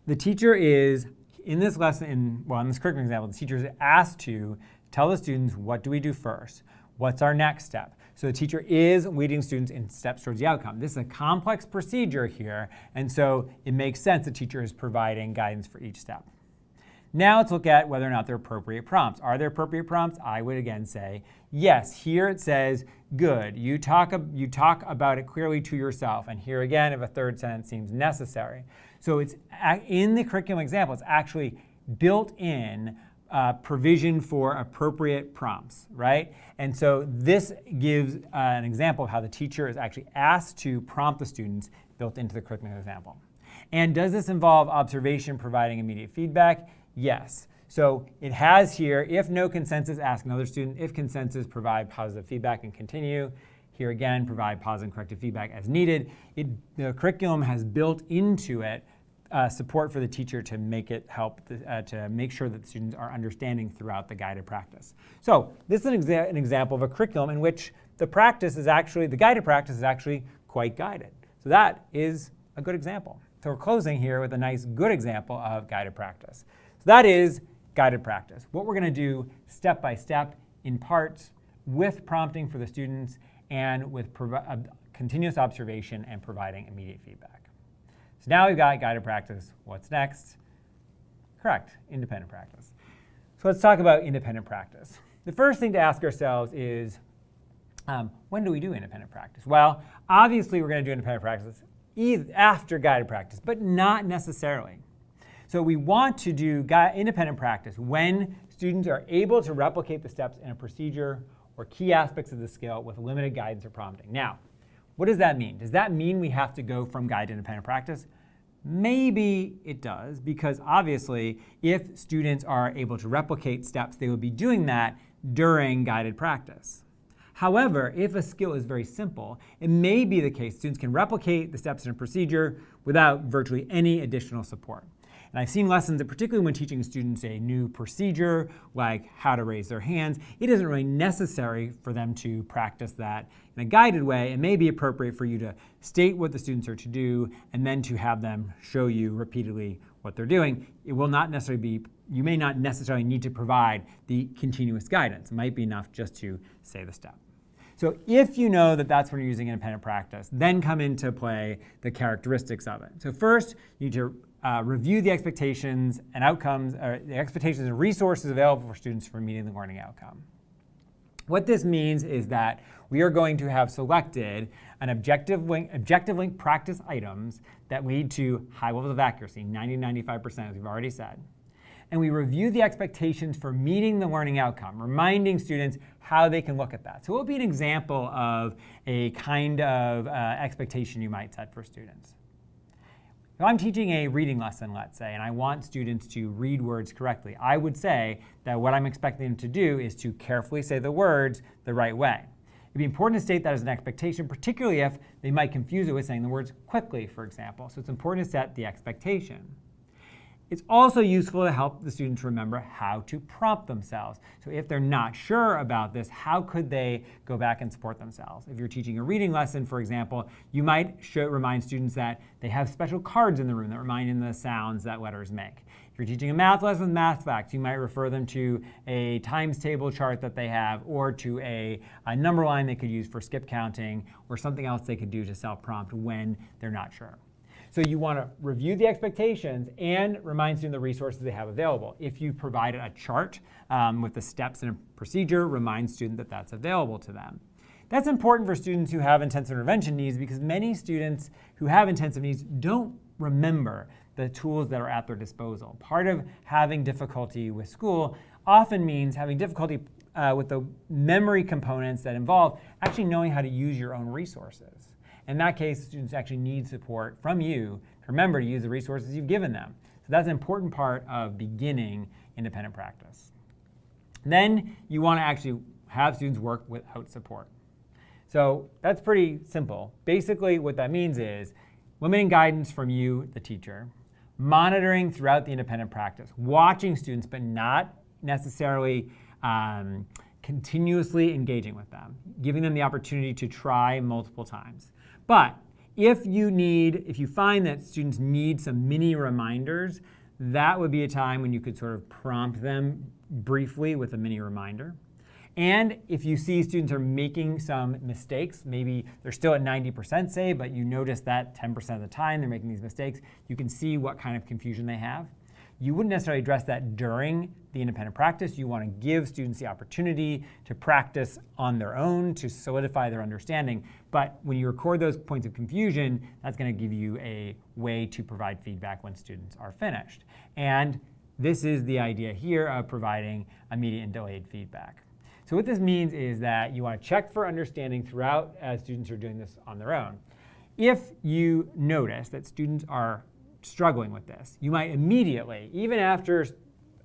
The teacher is, in this lesson, in this curriculum example, the teacher is asked to tell the students, what do we do first? What's our next step? So the teacher is leading students in steps towards the outcome. This is a complex procedure here, and so it makes sense the teacher is providing guidance for each step. Now let's look at whether or not they're appropriate prompts. Are there appropriate prompts? I would again say yes. Here it says, good. You talk about it clearly to yourself. And here again, if a third sentence seems necessary. So it's in the curriculum example, it's actually built in provision for appropriate prompts, right? And so this gives an example of how the teacher is actually asked to prompt the students built into the curriculum example. And does this involve observation providing immediate feedback? Yes. So it has here, if no consensus, ask another student. If consensus, provide positive feedback and continue. Here again, provide positive and corrective feedback as needed. The curriculum has built into it support for the teacher to make it help to make sure that the students are understanding throughout the guided practice. So this is an example of a curriculum in which the guided practice is actually quite guided. So that is a good example. So we're closing here with a nice good example of guided practice. So that is guided practice. What we're going to do step by step in parts with prompting for the students and with continuous observation and providing immediate feedback. So now we've got guided practice. What's next? Correct, independent practice. So let's talk about independent practice. The first thing to ask ourselves is, when do we do independent practice? Well, obviously we're going to do independent practice after guided practice, but not necessarily. So we want to do independent practice when students are able to replicate the steps in a procedure or key aspects of the skill with limited guidance or prompting. Now, what does that mean? Does that mean we have to go from guided to independent practice? Maybe it does, because obviously if students are able to replicate steps, they will be doing that during guided practice. However, if a skill is very simple, it may be the case students can replicate the steps in a procedure without virtually any additional support. And I've seen lessons, particularly when teaching students a new procedure, like how to raise their hands, it isn't really necessary for them to practice that in a guided way. It may be appropriate for you to state what the students are to do and then to have them show you repeatedly what they're doing. It will not necessarily be, you may not necessarily need to provide the continuous guidance. It might be enough just to say the step. So if you know that that's when you're using independent practice, then come into play the characteristics of it. So first, you need to review the expectations and outcomes, the expectations and resources available for students for meeting the learning outcome. What this means is that we are going to have selected an objective link practice items that lead to high levels of accuracy, 90-95%, as we've already said. And we review the expectations for meeting the learning outcome, reminding students how they can look at that. So what would be an example of a kind of expectation you might set for students? If I'm teaching a reading lesson, let's say, and I want students to read words correctly, I would say that what I'm expecting them to do is to carefully say the words the right way. It'd be important to state that as an expectation, particularly if they might confuse it with saying the words quickly, for example. So it's important to set the expectation. It's also useful to help the students remember how to prompt themselves. So if they're not sure about this, how could they go back and support themselves? If you're teaching a reading lesson, for example, you might remind students that they have special cards in the room that remind them the sounds that letters make. If you're teaching a math lesson with math facts, you might refer them to a times table chart that they have, or to a number line they could use for skip counting, or something else they could do to self-prompt when they're not sure. So you want to review the expectations and remind students the resources they have available. If you provided a chart with the steps and a procedure, remind students that that's available to them. That's important for students who have intensive intervention needs, because many students who have intensive needs don't remember the tools that are at their disposal. Part of having difficulty with school often means having difficulty with the memory components that involve actually knowing how to use your own resources. In that case, students actually need support from you to remember to use the resources you've given them. So that's an important part of beginning independent practice. Then you want to actually have students work without support. So that's pretty simple. Basically, what that means is limiting guidance from you, the teacher, monitoring throughout the independent practice, watching students but not necessarily continuously engaging with them, giving them the opportunity to try multiple times. But if you find that students need some mini reminders, that would be a time when you could sort of prompt them briefly with a mini reminder. And if you see students are making some mistakes, maybe they're still at 90%, say, but you notice that 10% of the time they're making these mistakes, you can see what kind of confusion they have. You wouldn't necessarily address that during the independent practice. You want to give students the opportunity to practice on their own, to solidify their understanding. But when you record those points of confusion, that's going to give you a way to provide feedback when students are finished. And this is the idea here of providing immediate and delayed feedback. So what this means is that you want to check for understanding throughout as students are doing this on their own. If you notice that students are struggling with this, you might immediately, even after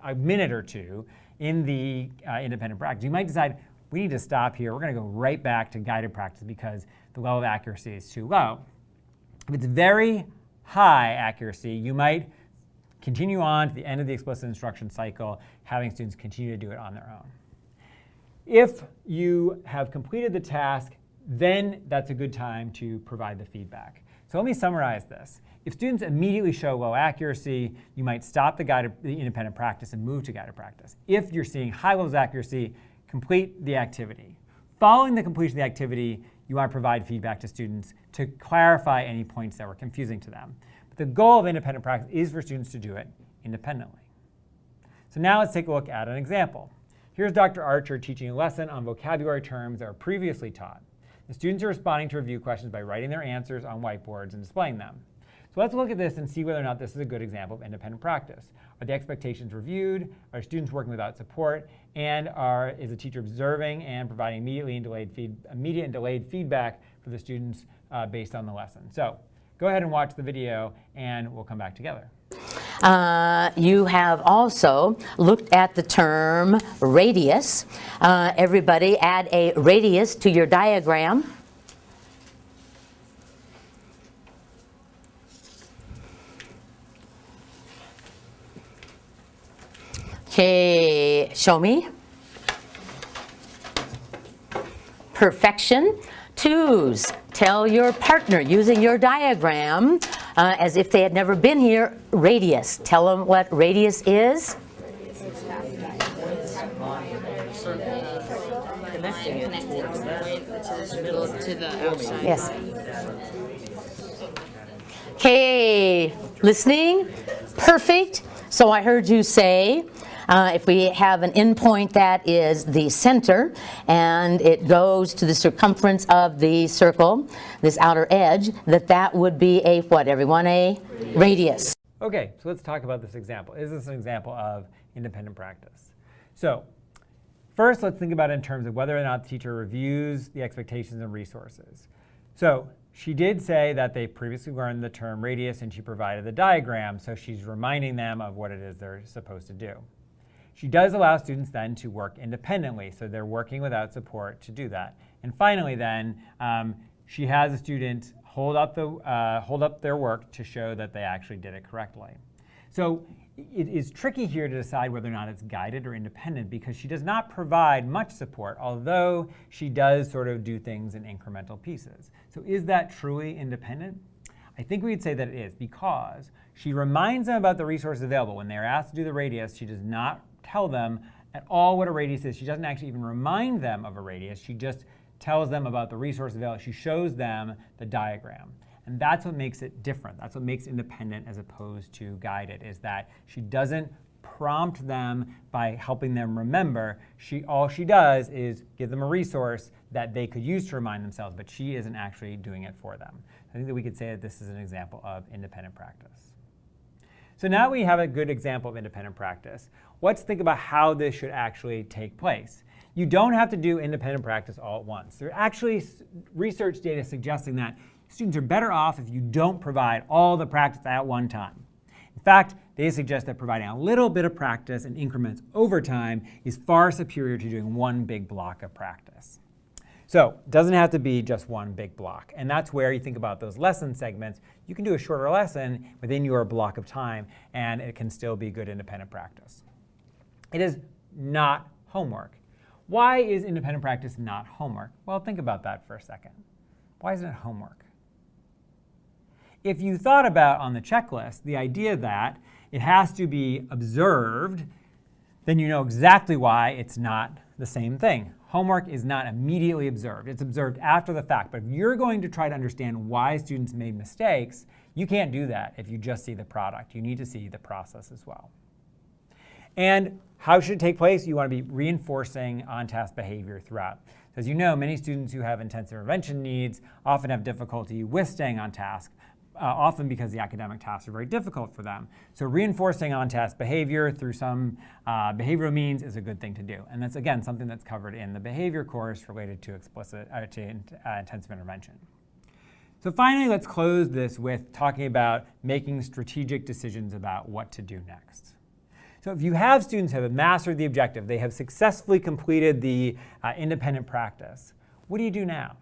a minute or two in the independent practice, you might decide, we need to stop here. We're going to go right back to guided practice because the level of accuracy is too low. If it's very high accuracy, you might continue on to the end of the explicit instruction cycle, having students continue to do it on their own. If you have completed the task, then that's a good time to provide the feedback. So let me summarize this. If students immediately show low accuracy, you might stop the independent practice and move to guided practice. If you're seeing high levels of accuracy, complete the activity. Following the completion of the activity, you want to provide feedback to students to clarify any points that were confusing to them. But the goal of independent practice is for students to do it independently. So now let's take a look at an example. Here's Dr. Archer teaching a lesson on vocabulary terms that were previously taught. The students are responding to review questions by writing their answers on whiteboards and displaying them. So let's look at this and see whether or not this is a good example of independent practice. Are the expectations reviewed? Are students working without support? And is the teacher observing and providing immediate and delayed feedback for the students based on the lesson? So go ahead and watch the video and we'll come back together. You have also looked at the term radius. Everybody add a radius to your diagram. Okay, show me. Perfection. Twos. Tell your partner using your diagram as if they had never been here, radius. Tell them what radius is. Yes. Okay, listening. Perfect. So I heard you say, if we have an endpoint that is the center and it goes to the circumference of the circle, this outer edge, that would be a what, everyone? A radius. Okay, so let's talk about this example. Is this an example of independent practice? So first, let's think about it in terms of whether or not the teacher reviews the expectations and resources. So she did say that they previously learned the term radius and she provided the diagram, so she's reminding them of what it is they're supposed to do. She does allow students then to work independently, so they're working without support to do that. And finally then, she has a student hold up their work to show that they actually did it correctly. So it is tricky here to decide whether or not it's guided or independent because she does not provide much support, although she does sort of do things in incremental pieces. So is that truly independent? I think we'd say that it is because she reminds them about the resources available. When they're asked to do the radius, she does not tell them at all what a radius is. She doesn't actually even remind them of a radius. She just tells them about the resources available. She shows them the diagram. And that's what makes it different. That's what makes independent as opposed to guided, is that she doesn't prompt them by helping them remember. All she does is give them a resource that they could use to remind themselves, but she isn't actually doing it for them. I think that we could say that this is an example of independent practice. So now we have a good example of independent practice. Let's think about how this should actually take place. You don't have to do independent practice all at once. There are actually research data suggesting that students are better off if you don't provide all the practice at one time. In fact, they suggest that providing a little bit of practice in increments over time is far superior to doing one big block of practice. So it doesn't have to be just one big block. And that's where you think about those lesson segments. You can do a shorter lesson within your block of time, and it can still be good independent practice. It is not homework. Why is independent practice not homework? Well, think about that for a second. Why isn't it homework? If you thought about on the checklist the idea that it has to be observed, then you know exactly why it's not the same thing. Homework is not immediately observed. It's observed after the fact. But if you're going to try to understand why students made mistakes, you can't do that if you just see the product. You need to see the process as well. And how should it take place? You want to be reinforcing on-task behavior throughout. As you know, many students who have intensive intervention needs often have difficulty with staying on task, often because the academic tasks are very difficult for them. So reinforcing on-task behavior through some behavioral means is a good thing to do. And that's, again, something that's covered in the behavior course related to intensive intervention. So finally, let's close this with talking about making strategic decisions about what to do next. So if you have students who have mastered the objective, they have successfully completed the independent practice, what do you do now?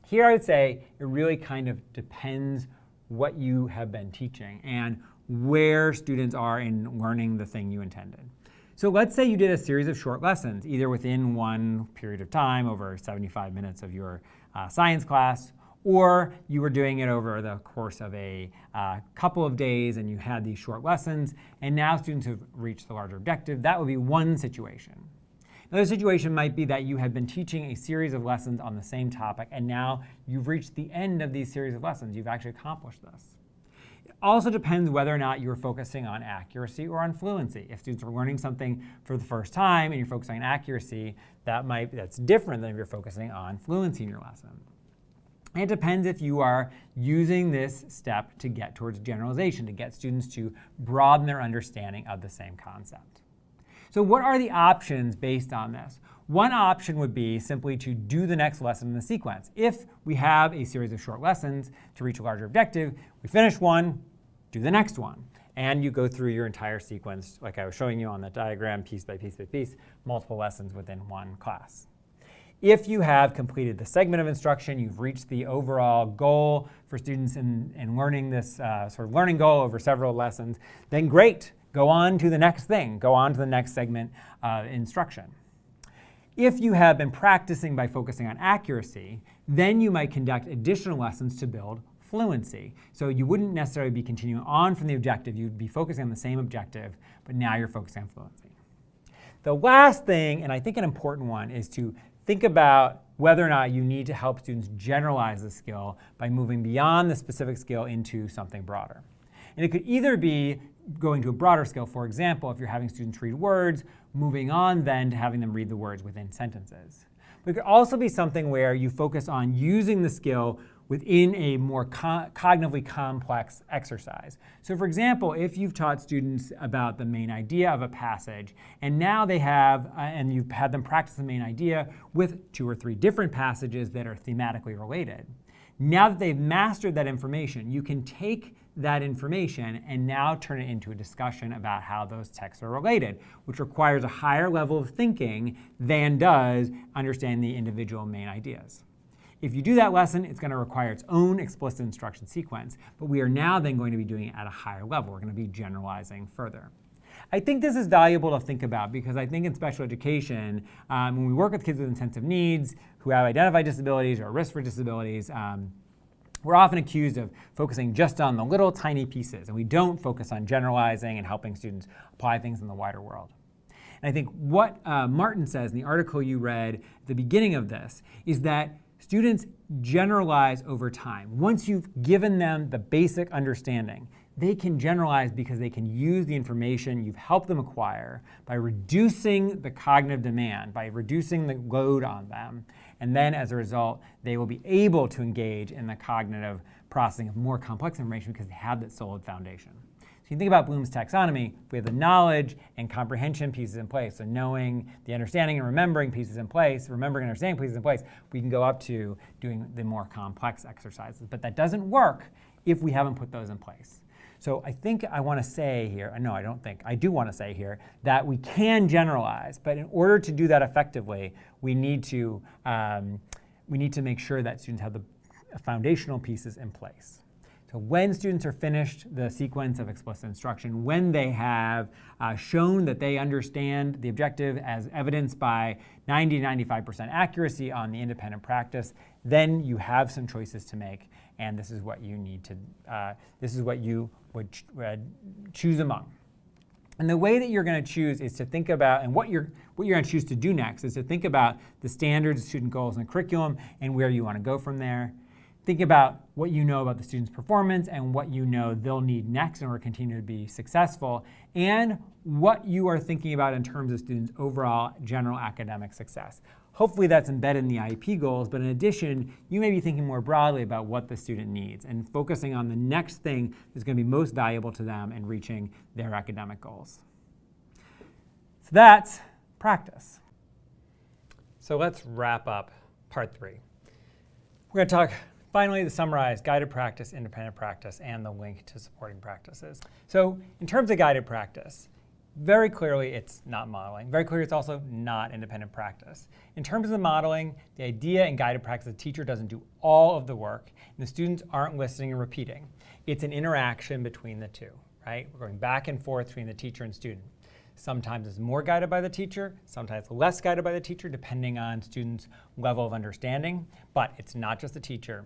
Here I would say it really kind of depends what you have been teaching and where students are in learning the thing you intended. So let's say you did a series of short lessons, either within one period of time over 75 minutes of your science class, or you were doing it over the course of a couple of days and you had these short lessons, and now students have reached the larger objective. That would be one situation. Another situation might be that you had been teaching a series of lessons on the same topic, and now you've reached the end of these series of lessons. You've actually accomplished this. It also depends whether or not you're focusing on accuracy or on fluency. If students are learning something for the first time and you're focusing on accuracy, that's different than if you're focusing on fluency in your lesson. And it depends if you are using this step to get towards generalization, to get students to broaden their understanding of the same concept. So what are the options based on this? One option would be simply to do the next lesson in the sequence. If we have a series of short lessons to reach a larger objective, we finish one, do the next one. And you go through your entire sequence, like I was showing you on that diagram, piece by piece by piece, multiple lessons within one class. If you have completed the segment of instruction, you've reached the overall goal for students in learning this sort of learning goal over several lessons, then great. Go on to the next thing. Go on to the next segment of instruction. If you have been practicing by focusing on accuracy, then you might conduct additional lessons to build fluency. So you wouldn't necessarily be continuing on from the objective. You'd be focusing on the same objective, but now you're focusing on fluency. The last thing, and I think an important one, is to think about whether or not you need to help students generalize the skill by moving beyond the specific skill into something broader. And it could either be going to a broader skill. For example, if you're having students read words, moving on then to having them read the words within sentences. But it could also be something where you focus on using the skill within a more cognitively complex exercise. So for example, if you've taught students about the main idea of a passage, and now they have, and you've had them practice the main idea with 2 or 3 different passages that are thematically related, now that they've mastered that information, you can take that information and now turn it into a discussion about how those texts are related, which requires a higher level of thinking than does understanding the individual main ideas. If you do that lesson, it's going to require its own explicit instruction sequence, but we are now then going to be doing it at a higher level. We're going to be generalizing further. I think this is valuable to think about because I think in special education, when we work with kids with intensive needs who have identified disabilities or are risk for disabilities, we're often accused of focusing just on the little tiny pieces, and we don't focus on generalizing and helping students apply things in the wider world. And I think what Martin says in the article you read at the beginning of this is that students generalize over time. Once you've given them the basic understanding, they can generalize because they can use the information you've helped them acquire by reducing the cognitive demand, by reducing the load on them. And then as a result, they will be able to engage in the cognitive processing of more complex information because they have that solid foundation. So you think about Bloom's taxonomy, we have the knowledge and comprehension pieces in place. So knowing, the understanding and remembering pieces in place, remembering and understanding pieces in place, we can go up to doing the more complex exercises. But that doesn't work if we haven't put those in place. So I think I want to say here, no, I don't think, I do want to say here that we can generalize, but in order to do that effectively, we need to make sure that students have the foundational pieces in place. So when students are finished the sequence of explicit instruction, when they have shown that they understand the objective as evidenced by 90 to 95% accuracy on the independent practice, then you have some choices to make, and this is what you need to, this is what you would choose among. And the way that you're going to choose is to think about, and what you're going to choose to do next is to think about the standards, student goals, and curriculum, and where you want to go from there. Think about what you know about the student's performance and what you know they'll need next in order to continue to be successful, and what you are thinking about in terms of students' overall general academic success. Hopefully that's embedded in the IEP goals, but in addition, you may be thinking more broadly about what the student needs and focusing on the next thing that's going to be most valuable to them in reaching their academic goals. So that's practice. So let's wrap up part 3. We're going to talk finally to summarize guided practice, independent practice, and the link to supporting practices. So in terms of guided practice, very clearly it's not modeling. Very clearly it's also not independent practice. In terms of the modeling, the idea in guided practice, the teacher doesn't do all of the work, and the students aren't listening and repeating. It's an interaction between the two, right? We're going back and forth between the teacher and student. Sometimes it's more guided by the teacher, sometimes less guided by the teacher, depending on students' level of understanding. But it's not just the teacher.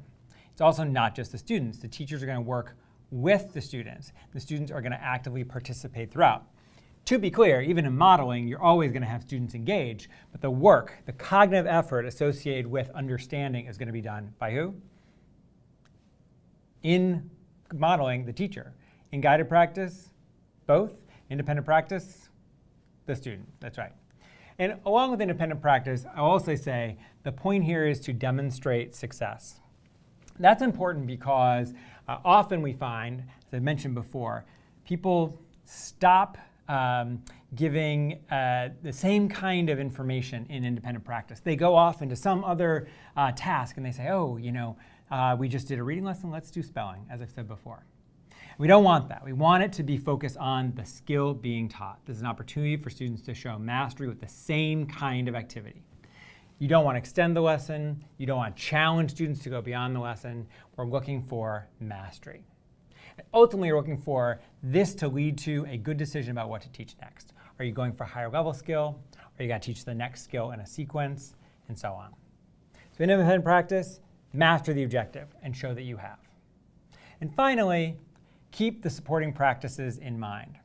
It's also not just the students. The teachers are going to work with the students. The students are going to actively participate throughout. To be clear, even in modeling, you're always going to have students engaged, but the work, the cognitive effort associated with understanding is going to be done by who? In modeling, the teacher. In guided practice, both. Independent practice, the student. That's right. And along with independent practice, I'll also say the point here is to demonstrate success. That's important because often we find, as I mentioned before, people stop giving the same kind of information in independent practice. They go off into some other task and they say, oh, we just did a reading lesson, let's do spelling, as I've said before. We don't want that. We want it to be focused on the skill being taught. This is an opportunity for students to show mastery with the same kind of activity. You don't want to extend the lesson. You don't want to challenge students to go beyond the lesson. We're looking for mastery. And ultimately, you're looking for this to lead to a good decision about what to teach next. Are you going for a higher level skill? Are you going to teach the next skill in a sequence? And so on. So in independent practice, master the objective and show that you have. And finally, keep the supporting practices in mind.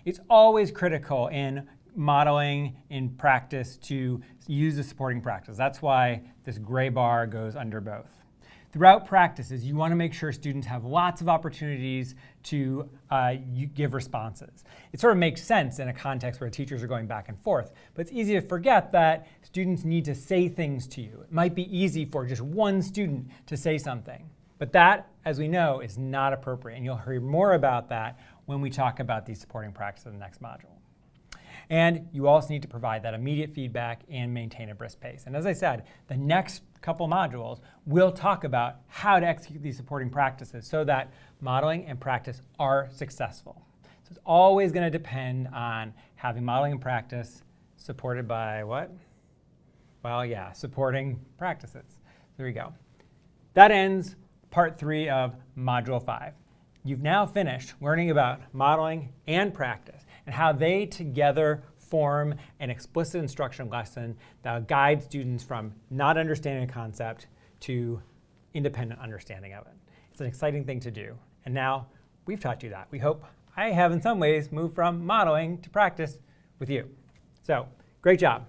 It's always critical in modeling, in practice, to use the supporting practice. That's why this gray bar goes under both. Throughout practices, you want to make sure students have lots of opportunities to give responses. It sort of makes sense in a context where teachers are going back and forth, but it's easy to forget that students need to say things to you. It might be easy for just one student to say something, but that, as we know, is not appropriate, and you'll hear more about that when we talk about these supporting practices in the next module. And you also need to provide that immediate feedback and maintain a brisk pace. And as I said, the next couple modules, we'll talk about how to execute these supporting practices so that modeling and practice are successful. So it's always going to depend on having modeling and practice supported by what? Well, yeah, supporting practices. There we go. That ends part 3 of Module 5. You've now finished learning about modeling and practice and how they together form an explicit instruction lesson that will guide students from not understanding a concept to independent understanding of it. It's an exciting thing to do. And now we've taught you that. We hope I have in some ways moved from modeling to practice with you. So great job.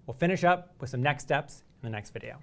We'll finish up with some next steps in the next video.